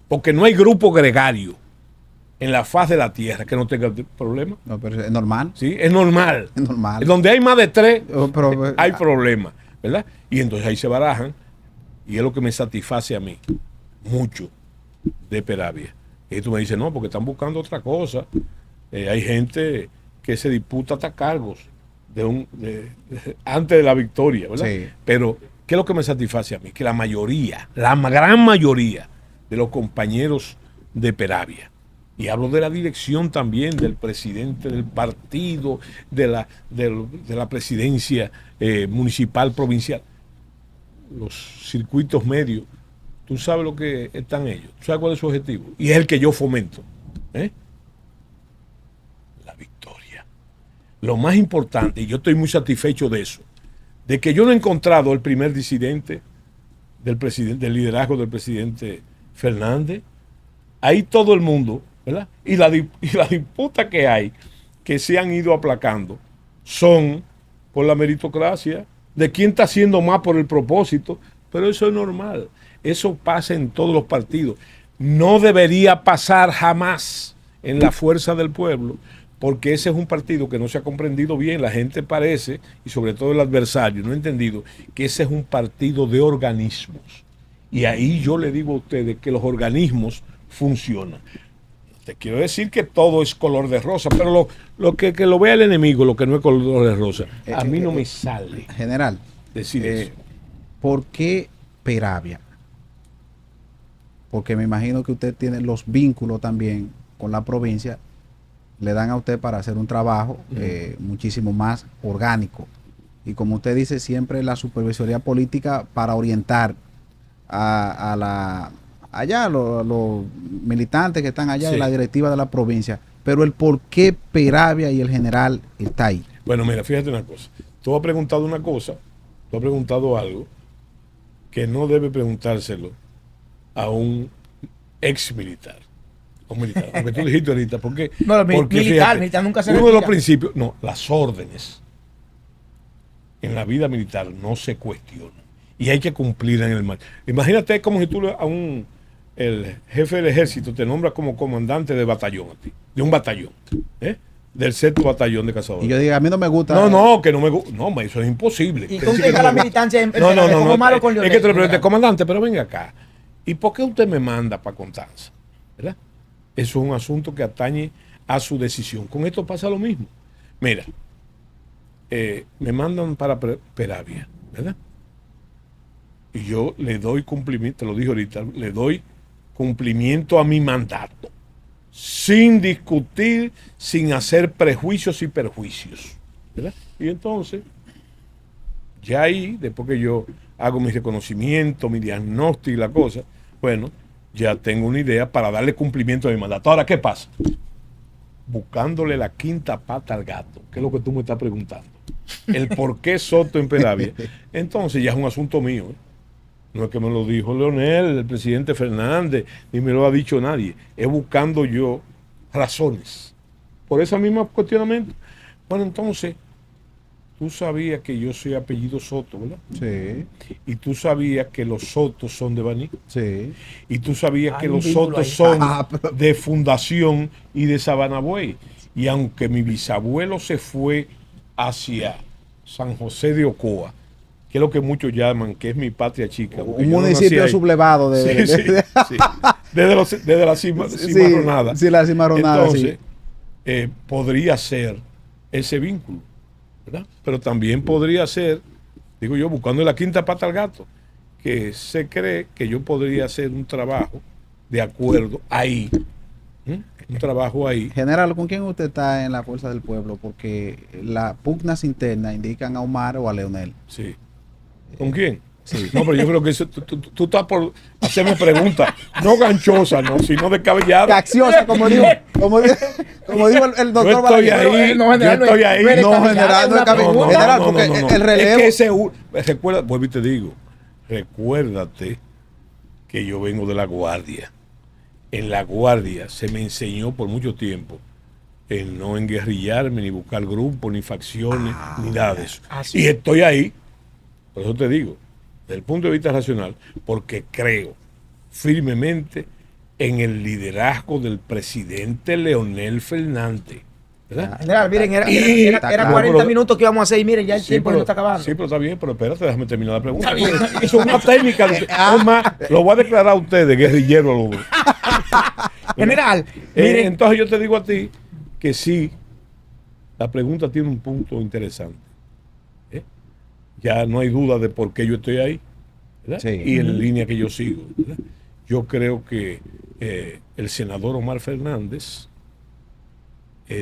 D: porque no hay grupo gregario en la faz de la tierra que no tenga problema.
C: No, pero es normal.
D: ¿Sí? Es normal.
C: Es normal.
D: Donde hay más de 3,
C: Pero,
D: hay problemas, ¿verdad? Y entonces ahí se barajan, y es lo que me satisface a mí, mucho, de Peravia. Y tú me dices, no, porque están buscando otra cosa. Hay gente que se disputa hasta cargos antes de la victoria, ¿verdad?
C: Sí.
D: Pero, ¿qué es lo que me satisface a mí? Que la mayoría, la gran mayoría de los compañeros de Peravia, y hablo de la dirección también, del presidente del partido, de la presidencia municipal, provincial, los circuitos medios, tú sabes lo que están ellos, tú sabes cuál es su objetivo, y es el que yo fomento, ¿eh? La victoria. Lo más importante, y yo estoy muy satisfecho de eso, de que yo no he encontrado el primer disidente del liderazgo del presidente Fernández. Ahí todo el mundo, ¿verdad? Y la disputa que hay, que se han ido aplacando, son por la meritocracia, de quién está haciendo más por el propósito, pero eso es normal. Eso pasa en todos los partidos. No debería pasar jamás en la Fuerza del Pueblo, porque ese es un partido que no se ha comprendido bien. La gente parece, y sobre todo el adversario, no ha entendido que ese es un partido de organismos. Y ahí yo le digo a ustedes que los organismos funcionan. Te quiero decir que todo es color de rosa, pero que lo vea el enemigo, lo que no es color de rosa, a mí no me sale
C: General,
D: decir eso.
C: ¿por qué Peravia? Porque me imagino que usted tiene los vínculos también con la provincia, le dan a usted para hacer un trabajo muchísimo más orgánico. Y como usted dice, siempre la supervisoría política para orientar allá los militantes que están allá, sí, de la directiva de la provincia. Pero el por qué Peravia y el general está ahí.
D: Bueno, mira, fíjate una cosa. Tú has preguntado una cosa, tú has preguntado algo que no debe preguntárselo a un ex militar. Un militar, porque tú dijiste ahorita, porque
B: militar nunca se
D: uno de los principios, no, las órdenes en la vida militar no se cuestionan y hay que cumplir en el mar. Imagínate como si tú el jefe del ejército te nombra como comandante de batallón a ti, de un batallón, del sexto batallón de cazadores.
C: Y yo digo, a mí no me gusta.
D: No, que no me gusta. No, eso es imposible.
B: ¿Y cómo la militancia?
D: No.
B: Malo con Leonel,
D: es que te lo pregunté, comandante, pero venga acá. ¿Y por qué usted me manda para Constanza? ¿Verdad? Eso es un asunto que atañe a su decisión. Con esto pasa lo mismo. Mira, me mandan para Peravia, ¿verdad? Y yo le doy cumplimiento, te lo dije ahorita, le doy cumplimiento a mi mandato, sin discutir, sin hacer prejuicios y perjuicios, ¿verdad? Y entonces, ya ahí, después que yo hago mi reconocimiento, mi diagnóstico y la cosa, bueno, ya tengo una idea para darle cumplimiento a mi mandato. Ahora, ¿qué pasa? Buscándole la quinta pata al gato, que es lo que tú me estás preguntando. El por qué Soto en Peravia. Entonces ya es un asunto mío, ¿eh? No es que me lo dijo Leonel, el presidente Fernández, ni me lo ha dicho nadie. Es buscando yo razones. Por ese mismo cuestionamiento. Bueno, entonces, tú sabías que yo soy apellido Soto, ¿verdad?
C: Sí.
D: Y tú sabías que los Sotos son de Baní.
C: Sí.
D: Y tú sabías que los Sotos son de Fundación y de Sabanabuey. Y aunque mi bisabuelo se fue hacia San José de Ocoa, que es lo que muchos llaman, que es mi patria chica.
C: Un municipio sublevado
D: desde la cimarronada.
C: Sí, la cimarronada.
D: Entonces, podría ser ese vínculo, ¿verdad? Pero también podría ser, digo yo, buscando la quinta pata al gato, que se cree que yo podría hacer un trabajo de acuerdo ahí. Un trabajo ahí.
C: General, ¿con quién usted está en la Fuerza del Pueblo? Porque las pugnas internas indican a Omar o a Leonel.
D: Sí. ¿Con quién?
C: Sí.
D: No, pero yo creo que eso, tú estás por hacerme preguntas, no ganchosas, no, sino descabelladas.
C: Cacciosa, como dijo el doctor.
D: Yo estoy ahí,
B: no, general,
D: yo estoy ahí.
C: No, general, no, general, porque el relevo.
D: Es que recuerda, vuelvo y te digo, recuérdate que yo vengo de la Guardia. En la Guardia se me enseñó por mucho tiempo el no enguerrillarme, ni buscar grupos, ni facciones, ni nada de eso.
B: Sí.
D: Y estoy ahí, por eso te digo, desde el punto de vista racional, porque creo firmemente en el liderazgo del presidente Leonel Fernández. ¿Verdad?
B: General, miren, era 40 minutos que íbamos a hacer y miren, ya el tiempo no está acabando.
D: Sí, pero está bien, pero espérate, déjame terminar la pregunta. Eso es una técnica. Lo voy a declarar a ustedes, guerrillero.
B: General, miren.
D: Entonces yo te digo a ti que sí, la pregunta tiene un punto interesante. ya no hay duda de por qué yo estoy ahí, ¿verdad?
C: Sí.
D: Y en la línea que yo sigo, ¿verdad? Yo creo que el senador Omar Fernández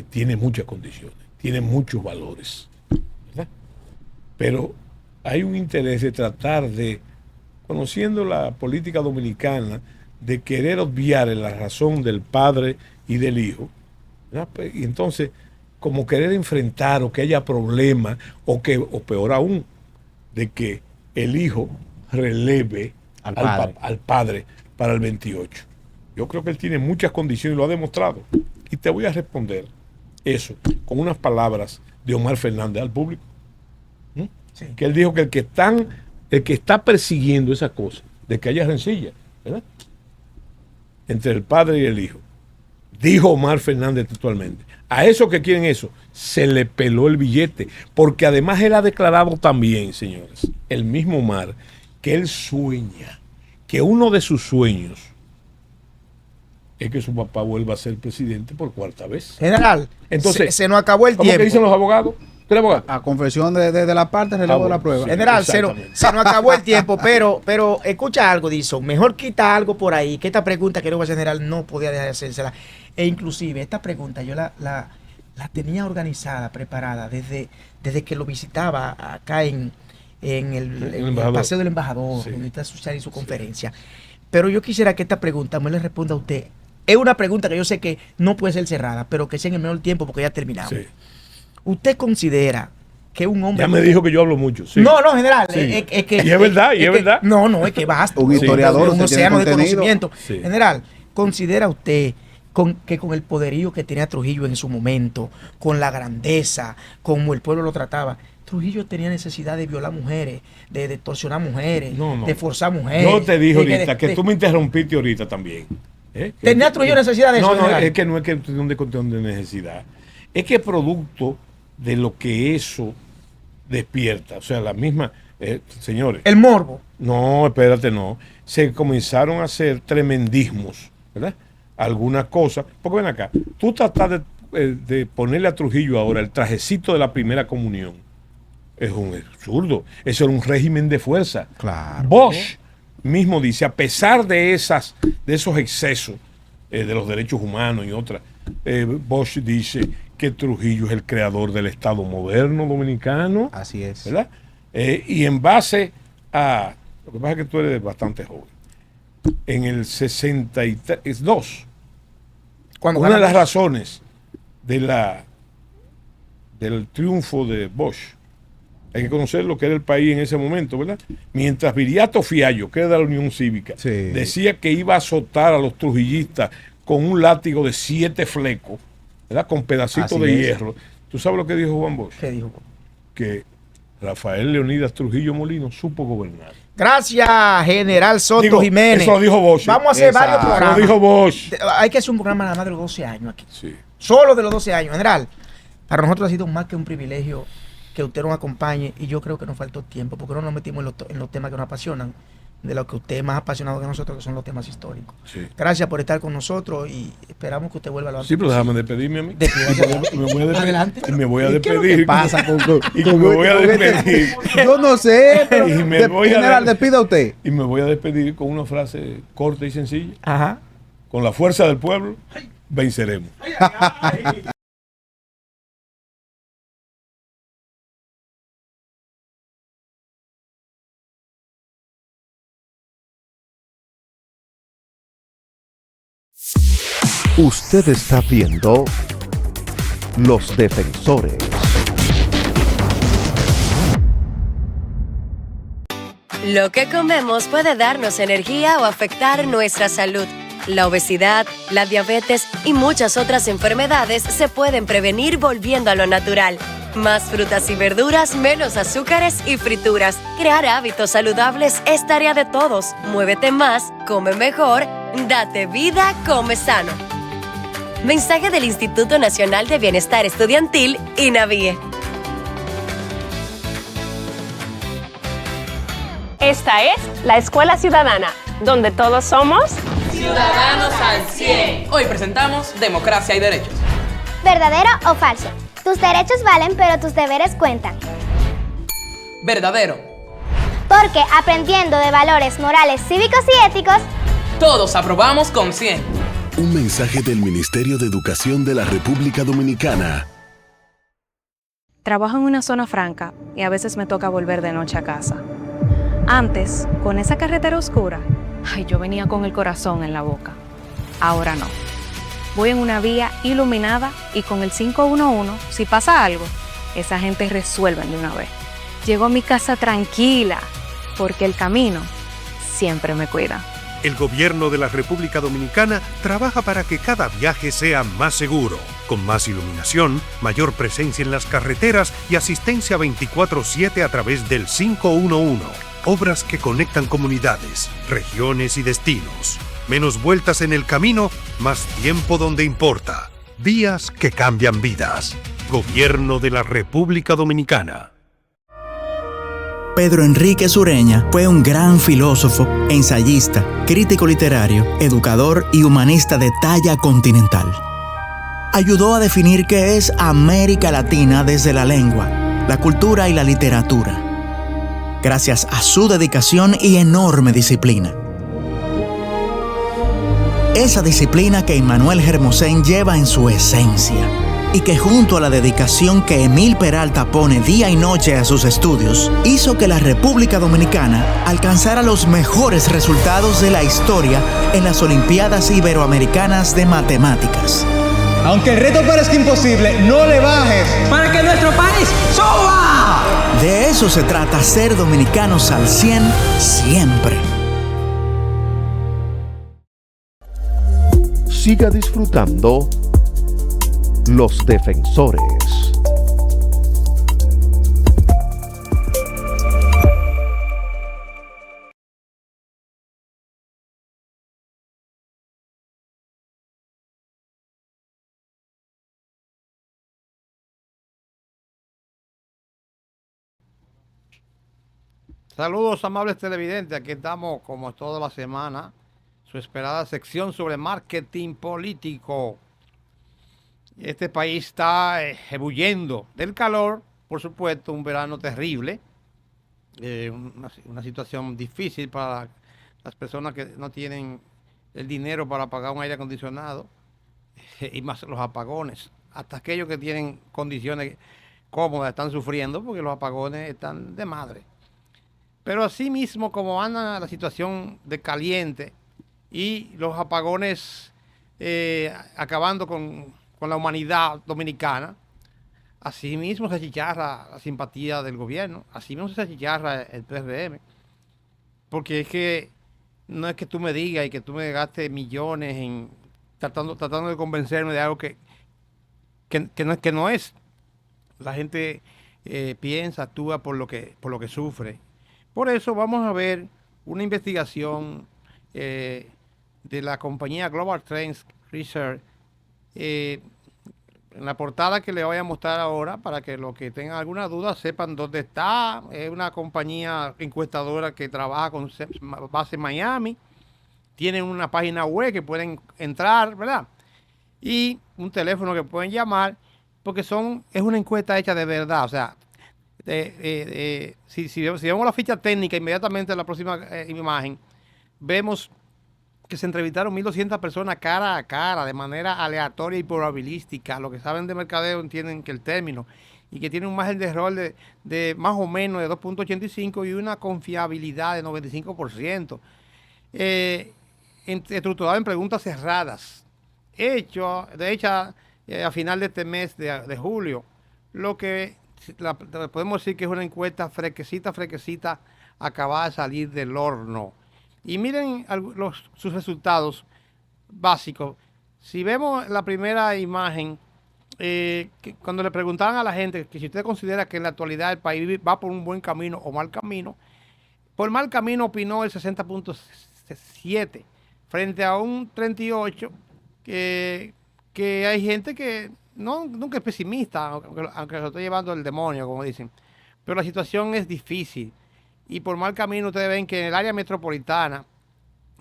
D: tiene muchas condiciones, tiene muchos valores, ¿verdad? Pero hay un interés de tratar de, conociendo la política dominicana, de querer obviar la razón del padre y del hijo, ¿verdad? Y entonces, como querer enfrentar o que haya problemas, o peor aún, de que el hijo releve al padre para el 28. Yo creo que él tiene muchas condiciones y lo ha demostrado. Y te voy a responder eso con unas palabras de Omar Fernández al público. Sí. Que él dijo que el que está persiguiendo esa cosa, de que haya rencilla, ¿verdad?, entre el padre y el hijo, dijo Omar Fernández textualmente, a esos que quieren eso, se le peló el billete, porque además él ha declarado también, señores, el mismo Omar, que él sueña, que uno de sus sueños es que su papá vuelva a ser presidente por cuarta vez.
B: General,
D: entonces
B: se nos acabó el
D: ¿cómo
B: tiempo.
D: que dicen los abogados?
C: A confesión de la parte, relevo de la prueba.
D: Sí.
B: General, se nos acabó el tiempo, pero escucha algo, Dison. Mejor quita algo por ahí, que esta pregunta que luego el general no podía dejar de hacérsela. E inclusive, esta pregunta yo la tenía organizada, preparada, desde que lo visitaba acá en el Paseo del Embajador, sí, donde está su conferencia. Pero yo quisiera que esta pregunta me le responda a usted. Es una pregunta que yo sé que no puede ser cerrada, pero que sea en el menor tiempo porque ya terminamos. Sí. ¿Usted considera que un hombre...
D: Ya me dijo que yo hablo mucho. Sí.
B: No, general.
D: Sí.
B: Es que,
D: y es verdad, y es verdad.
B: No, es que basta.
C: Un historiador,
B: un océano de conocimiento.
D: Sí.
B: General, ¿considera usted que con el poderío que tenía Trujillo en su momento, con la grandeza, como el pueblo lo trataba, Trujillo tenía necesidad de violar mujeres, de torsionar mujeres, de forzar mujeres?
D: Yo te dije ahorita que tú me interrumpiste ahorita también.
B: ¿Tenía Trujillo necesidad de eso?
D: No, es que no es que de cuestión de necesidad. Es que producto de lo que eso despierta, o sea, la misma, señores.
B: El morbo.
D: No, espérate, no. Se comenzaron a hacer tremendismos, ¿verdad? Algunas cosas. Porque ven acá, tú tratas de ponerle a Trujillo ahora el trajecito de la primera comunión. Es un absurdo. Eso era un régimen de fuerza.
C: Claro.
D: Bosch mismo dice, a pesar de esos excesos de los derechos humanos y otras, Bosch dice que Trujillo es el creador del Estado moderno dominicano.
C: Así es.
D: ¿Verdad? Y en base a... Lo que pasa es que tú eres bastante joven. En el 62, una de las razones del triunfo de Bosch, hay que conocer lo que era el país en ese momento, ¿verdad? Mientras Viriato Fiallo, que era de la Unión Cívica, sí, decía que iba a azotar a los trujillistas con un látigo de 7 flecos, ¿verdad?, con pedacitos de hierro. ¿Tú sabes lo que dijo Juan Bosch?
B: ¿Qué dijo?
D: Que Rafael Leonidas Trujillo Molino supo gobernar.
B: Gracias, General Soto Jiménez.
D: Eso lo dijo Bosch.
B: Vamos a hacer varios programas.
D: Eso lo dijo Bosch.
B: Hay que hacer un programa nada más de los 12 años aquí.
D: Sí.
B: Solo de los 12 años. General, para nosotros ha sido más que un privilegio que usted nos acompañe, y yo creo que nos faltó tiempo, porque no nos metimos en los temas que nos apasionan, de lo que usted es más apasionado que nosotros, que son los temas históricos. Sí. Gracias por estar con nosotros y esperamos que usted vuelva a lo antes.
D: Sí, pero déjame despedirme a mí.
B: Adelante.
D: Y me voy a despedir.
C: ¿Qué pasa
D: y me voy a despedir.
C: Yo no sé, pero
D: general,
C: despida usted.
D: Y me voy a despedir con una frase corta y sencilla.
B: Ajá.
D: Con la fuerza del pueblo, venceremos.
E: Usted está viendo Los Defensores.
F: Lo que comemos puede darnos energía o afectar nuestra salud. La obesidad, la diabetes y muchas otras enfermedades se pueden prevenir volviendo a lo natural. Más frutas y verduras, menos azúcares y frituras. Crear hábitos saludables es tarea de todos. Muévete más, come mejor, date vida, come sano. Mensaje del Instituto Nacional de Bienestar Estudiantil, INAVIE.
G: Esta es la Escuela Ciudadana, donde todos somos
H: ciudadanos al 100. Hoy presentamos Democracia y Derechos.
I: ¿Verdadero o falso? Tus derechos valen, pero tus deberes cuentan.
H: verdadero.
I: Porque aprendiendo de valores morales, cívicos y éticos,
H: Todos aprobamos con 100.
J: Un mensaje del Ministerio de Educación de la República Dominicana.
K: Trabajo en una zona franca y a veces me toca volver de noche a casa. Antes, con esa carretera oscura, yo venía con el corazón en la boca. Ahora no. Voy en una vía iluminada y con el 511, si pasa algo, esa gente resuelven de una vez. Llego a mi casa tranquila, porque el camino siempre me cuida.
L: El gobierno de la República Dominicana trabaja para que cada viaje sea más seguro, con más iluminación, mayor presencia en las carreteras y asistencia 24/7 a través del 511. Obras que conectan comunidades, regiones y destinos. Menos vueltas en el camino, más tiempo donde importa. Vías que cambian vidas. Gobierno de la República Dominicana.
M: Pedro Enrique Sureña fue un gran filósofo, ensayista, crítico literario, educador y humanista de talla continental. Ayudó a definir qué es América Latina desde la lengua, la cultura y la literatura, gracias a su dedicación y enorme disciplina. Esa disciplina que Immanuel Hermosén lleva en su esencia y que junto a la dedicación que Emil Peralta pone día y noche a sus estudios, hizo que la República Dominicana alcanzara los mejores resultados de la historia en las Olimpiadas Iberoamericanas de Matemáticas.
N: Aunque el reto parezca imposible, no le bajes para que nuestro país suba.
M: De eso se trata ser dominicanos al 100 siempre.
E: Siga disfrutando Los Defensores.
O: Saludos, amables televidentes. Aquí estamos como toda la semana. Su esperada sección sobre marketing político. Este país está ebulliendo del calor, por supuesto, un verano terrible, una situación difícil para las personas que no tienen el dinero para pagar un aire acondicionado y más los apagones. Hasta aquellos que tienen condiciones cómodas están sufriendo porque los apagones están de madre. Pero así mismo como anda la situación de caliente y los apagones acabando con la humanidad dominicana, así mismo se achicharra la simpatía del gobierno, así mismo se achicharra el PRM, porque es que no es que tú me digas y que tú me gastes millones en tratando de convencerme de algo que no es. La gente piensa, actúa por lo que sufre. Por eso vamos a ver una investigación de la compañía Global Trends Research, en la portada que les voy a mostrar ahora, para que los que tengan alguna duda sepan dónde está. Es una compañía encuestadora que trabaja con base en Miami. Tienen una página web que pueden entrar, ¿verdad? Y un teléfono que pueden llamar, porque es una encuesta hecha de verdad. O sea, si vemos la ficha técnica inmediatamente en la próxima imagen, vemos que se entrevistaron 1.200 personas cara a cara, de manera aleatoria y probabilística. Los que saben de mercadeo entienden que el término, y que tiene un margen de error de más o menos de 2.85 y una confiabilidad de 95%. Estructurado en preguntas cerradas, hecho a final de este mes de julio, lo que podemos decir que es una encuesta fresquecita, acabada de salir del horno. Y miren sus resultados básicos. Si vemos la primera imagen, cuando le preguntaban a la gente que si usted considera que en la actualidad el país va por un buen camino o mal camino, por mal camino opinó el 60.7 frente a un 38 que hay gente que nunca es pesimista, aunque lo esté llevando el demonio, como dicen. Pero la situación es difícil. Y por mal camino ustedes ven que en el área metropolitana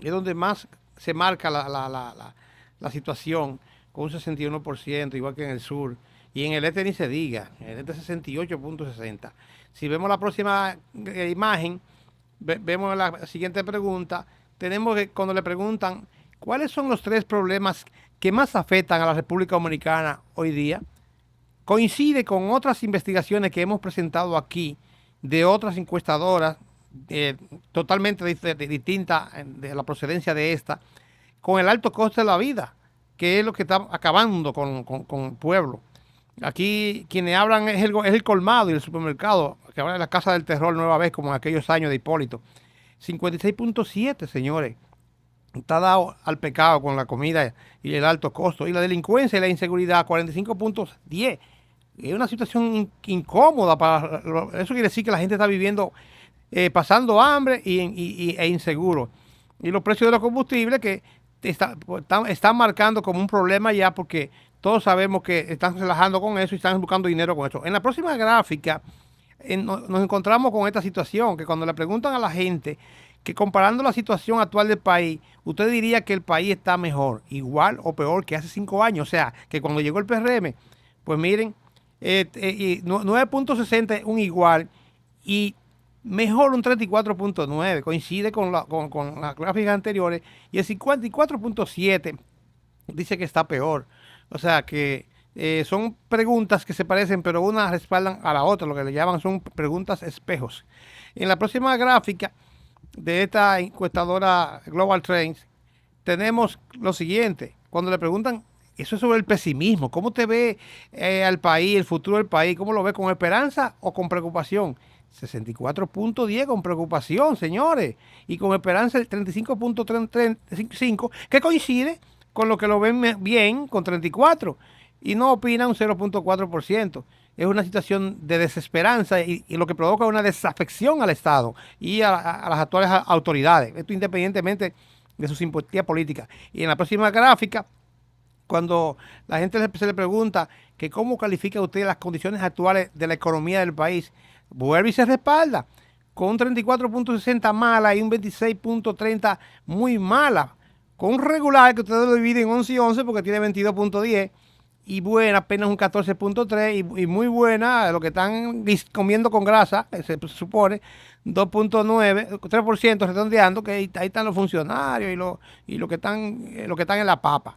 O: es donde más se marca la situación, con un 61%, igual que en el sur, y en el este ni se diga, en el este 68.60. Si vemos la próxima imagen, vemos la siguiente pregunta, tenemos que cuando le preguntan cuáles son los 3 problemas que más afectan a la República Dominicana hoy día, coincide con otras investigaciones que hemos presentado aquí de otras encuestadoras totalmente distintas de la procedencia de esta, con el alto coste de la vida, que es lo que está acabando con el pueblo. Aquí quienes hablan es el colmado y el supermercado, que hablan de la casa del terror nueva vez, como en aquellos años de Hipólito. 56.7, señores. Está dado al pecado con la comida y el alto costo. Y la delincuencia y la inseguridad, 45.10. Es una situación incómoda. Eso quiere decir que la gente está viviendo, pasando hambre e inseguro. Y los precios de los combustibles que están marcando como un problema ya, porque todos sabemos que están relajando con eso y están buscando dinero con eso. En la próxima gráfica nos encontramos con esta situación, que cuando le preguntan a la gente que comparando la situación actual del país, usted diría que el país está mejor, igual o peor que hace 5 años. O sea, que cuando llegó el PRM, pues miren, 9.60 un igual y mejor un 34.9, coincide con las gráficas anteriores, y el 54.7 dice que está peor. O sea que son preguntas que se parecen, pero unas respaldan a la otra, lo que le llaman son preguntas espejos. En la próxima gráfica de esta encuestadora Global Trends tenemos lo siguiente. Cuando le preguntan, eso es sobre el pesimismo, ¿cómo te ve al país, el futuro del país? ¿Cómo lo ves, con esperanza o con preocupación? 64.10 con preocupación, señores, y con esperanza el 35.35, que coincide con lo que lo ven bien, con 34, y no opina un 0.4%. Es una situación de desesperanza y lo que provoca una desafección al Estado y a las actuales autoridades, esto independientemente de su simpatía política. Y en la próxima gráfica, cuando la gente se le pregunta que cómo califica usted las condiciones actuales de la economía del país, vuelve y se respalda con un 34.60 mala y un 26.30 muy mala, con un regular que ustedes lo dividen en 11 y 11 porque tiene 22.10, y buena apenas un 14.3, y muy buena, lo que están comiendo con grasa, se supone, 2.9, 3% redondeando, que ahí están los funcionarios y lo que están en la papa.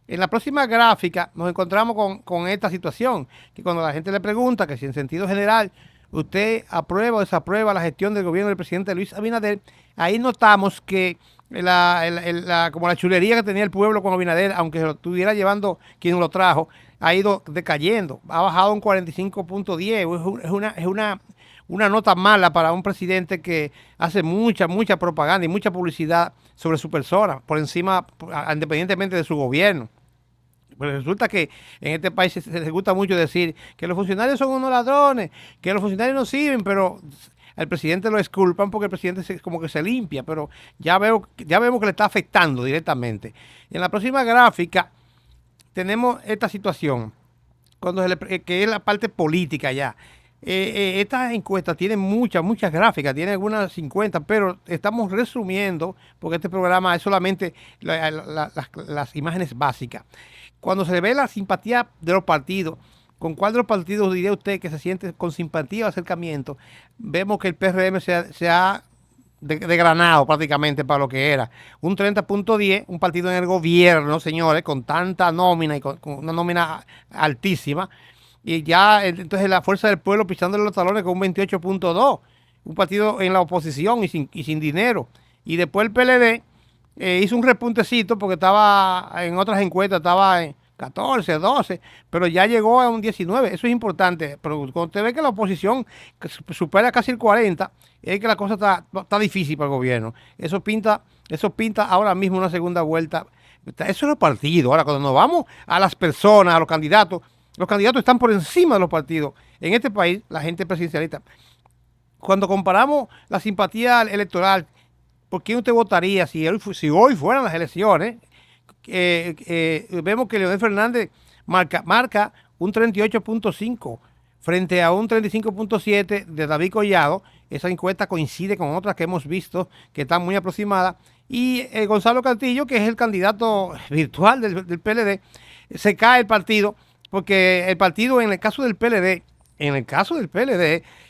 O: En la próxima gráfica nos encontramos con esta situación, que cuando la gente le pregunta que si en sentido general usted aprueba o desaprueba la gestión del gobierno del presidente Luis Abinader, ahí notamos que como la chulería que tenía el pueblo con Abinader, aunque se lo estuviera llevando quien lo trajo, ha ido decayendo, ha bajado un 45.10, es una nota mala para un presidente que hace mucha propaganda y mucha publicidad sobre su persona, por encima, independientemente de su gobierno. Pero resulta que en este país se gusta mucho decir que los funcionarios son unos ladrones, que los funcionarios no sirven, pero al presidente lo exculpan porque el presidente como que se limpia, pero ya vemos que le está afectando directamente. En la próxima gráfica tenemos esta situación, que es la parte política ya. Esta encuesta tiene muchas gráficas, tiene algunas 50, pero estamos resumiendo porque este programa es solamente las imágenes básicas. Cuando se ve la simpatía de los partidos, ¿con cuál de los partidos diría usted que se siente con simpatía o acercamiento? Vemos que el PRM se ha desgranado prácticamente para lo que era. Un 30.10, un partido en el gobierno, señores, con tanta nómina y con una nómina altísima. Y ya entonces la Fuerza del Pueblo pisándole los talones con un 28.2. Un partido en la oposición y sin dinero. Y después el PLD hizo un repuntecito porque estaba en otras encuestas, estaba en 14, 12, pero ya llegó a un 19. Eso es importante. Pero cuando usted ve que la oposición supera casi el 40, es que la cosa está difícil para el gobierno. Eso pinta ahora mismo una segunda vuelta. Eso es los partidos. Ahora, cuando nos vamos a las personas, a los candidatos están por encima de los partidos. En este país, la gente presidencialista. Cuando comparamos la simpatía electoral, ¿por quién usted votaría si hoy fueran las elecciones? Vemos que Leonel Fernández marca un 38.5 frente a un 35.7 de David Collado. Esa encuesta coincide con otras que hemos visto que están muy aproximadas. Y Gonzalo Castillo, que es el candidato virtual del PLD, se cae el partido porque el partido, en el caso del PLD,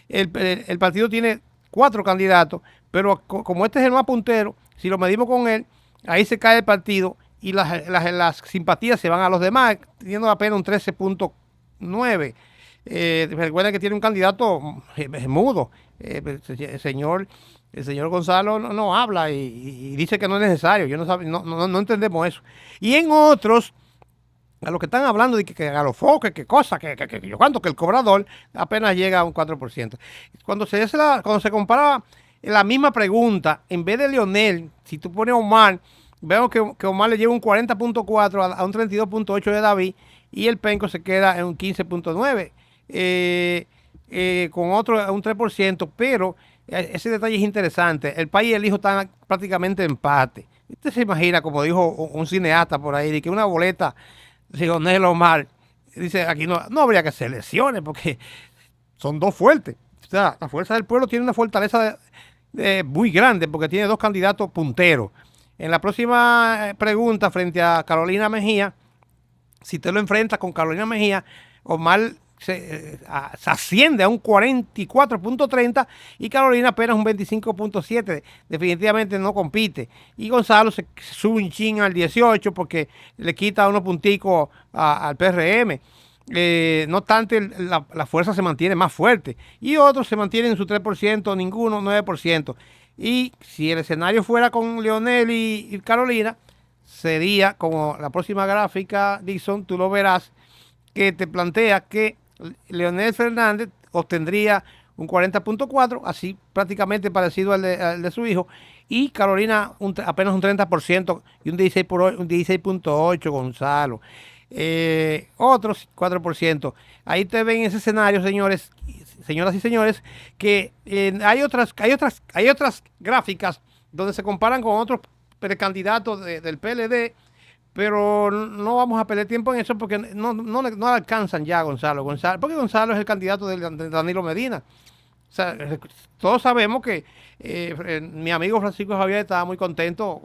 O: el partido tiene 4 candidatos, pero como este es el más puntero, si lo medimos con él, ahí se cae el partido y las simpatías se van a los demás, teniendo apenas un 13.9. Recuerda que tiene un candidato mudo. El señor Gonzalo no habla y dice que no es necesario. No entendemos eso. Y en otros, a los que están hablando de que Galofoque, que cosa, que yo cuánto, que el cobrador apenas llega a un 4%. Cuando se comparaba la misma pregunta, en vez de Leonel, si tú pones a Omar, vemos que Omar le lleva un 40.4 a un 32.8 de David y el Penco se queda en un 15.9 con otro a un 3%, pero ese detalle es interesante. El país y el hijo están prácticamente en empate. Usted se imagina, como dijo un cineasta por ahí, de que una boleta Leonel Omar, dice aquí no habría que hacer elecciones porque son dos fuertes. O sea, la Fuerza del Pueblo tiene una fortaleza muy grande porque tiene 2 candidatos punteros. En la próxima pregunta, frente a Carolina Mejía, si usted lo enfrenta con Carolina Mejía, Omar se asciende a un 44.30 y Carolina apenas un 25.7. Definitivamente no compite. Y Gonzalo se sube un chin al 18 porque le quita unos punticos al PRM. No obstante, la fuerza se mantiene más fuerte. Y otros se mantienen en su 3%, ninguno 9%. Y si el escenario fuera con Leonel y Carolina, sería como la próxima gráfica, Dixon, tú lo verás, que te plantea que Leonel Fernández obtendría un 40.4, así prácticamente parecido al de su hijo, y Carolina apenas un 30% y un 16.8 Gonzalo. Otros 4%. Ahí te ven ese escenario, señoras y señores, que hay otras gráficas donde se comparan con otros precandidatos del PLD, pero no vamos a perder tiempo en eso porque no alcanzan ya a Gonzalo, porque Gonzalo es el candidato de Danilo Medina. O sea, todos sabemos que mi amigo Francisco Javier estaba muy contento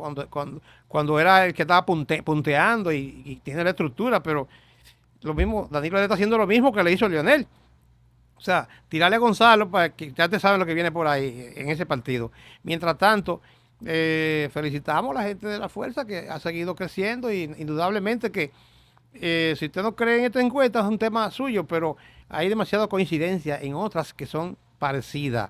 O: cuando era el que estaba punteando y tiene la estructura, pero lo mismo, Danilo está haciendo lo mismo que le hizo Leonel. O sea, tirarle a Gonzalo para que ya te saben lo que viene por ahí en ese partido. Mientras tanto, felicitamos a la gente de la fuerza que ha seguido creciendo y indudablemente que si usted no cree en esta encuesta es un tema suyo, pero hay demasiada coincidencia en otras que son parecidas.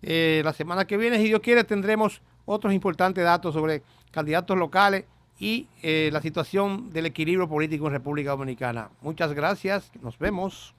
O: La semana que viene, si Dios quiere, tendremos otros importantes datos sobre candidatos locales y la situación del equilibrio político en República Dominicana. Muchas gracias, nos vemos.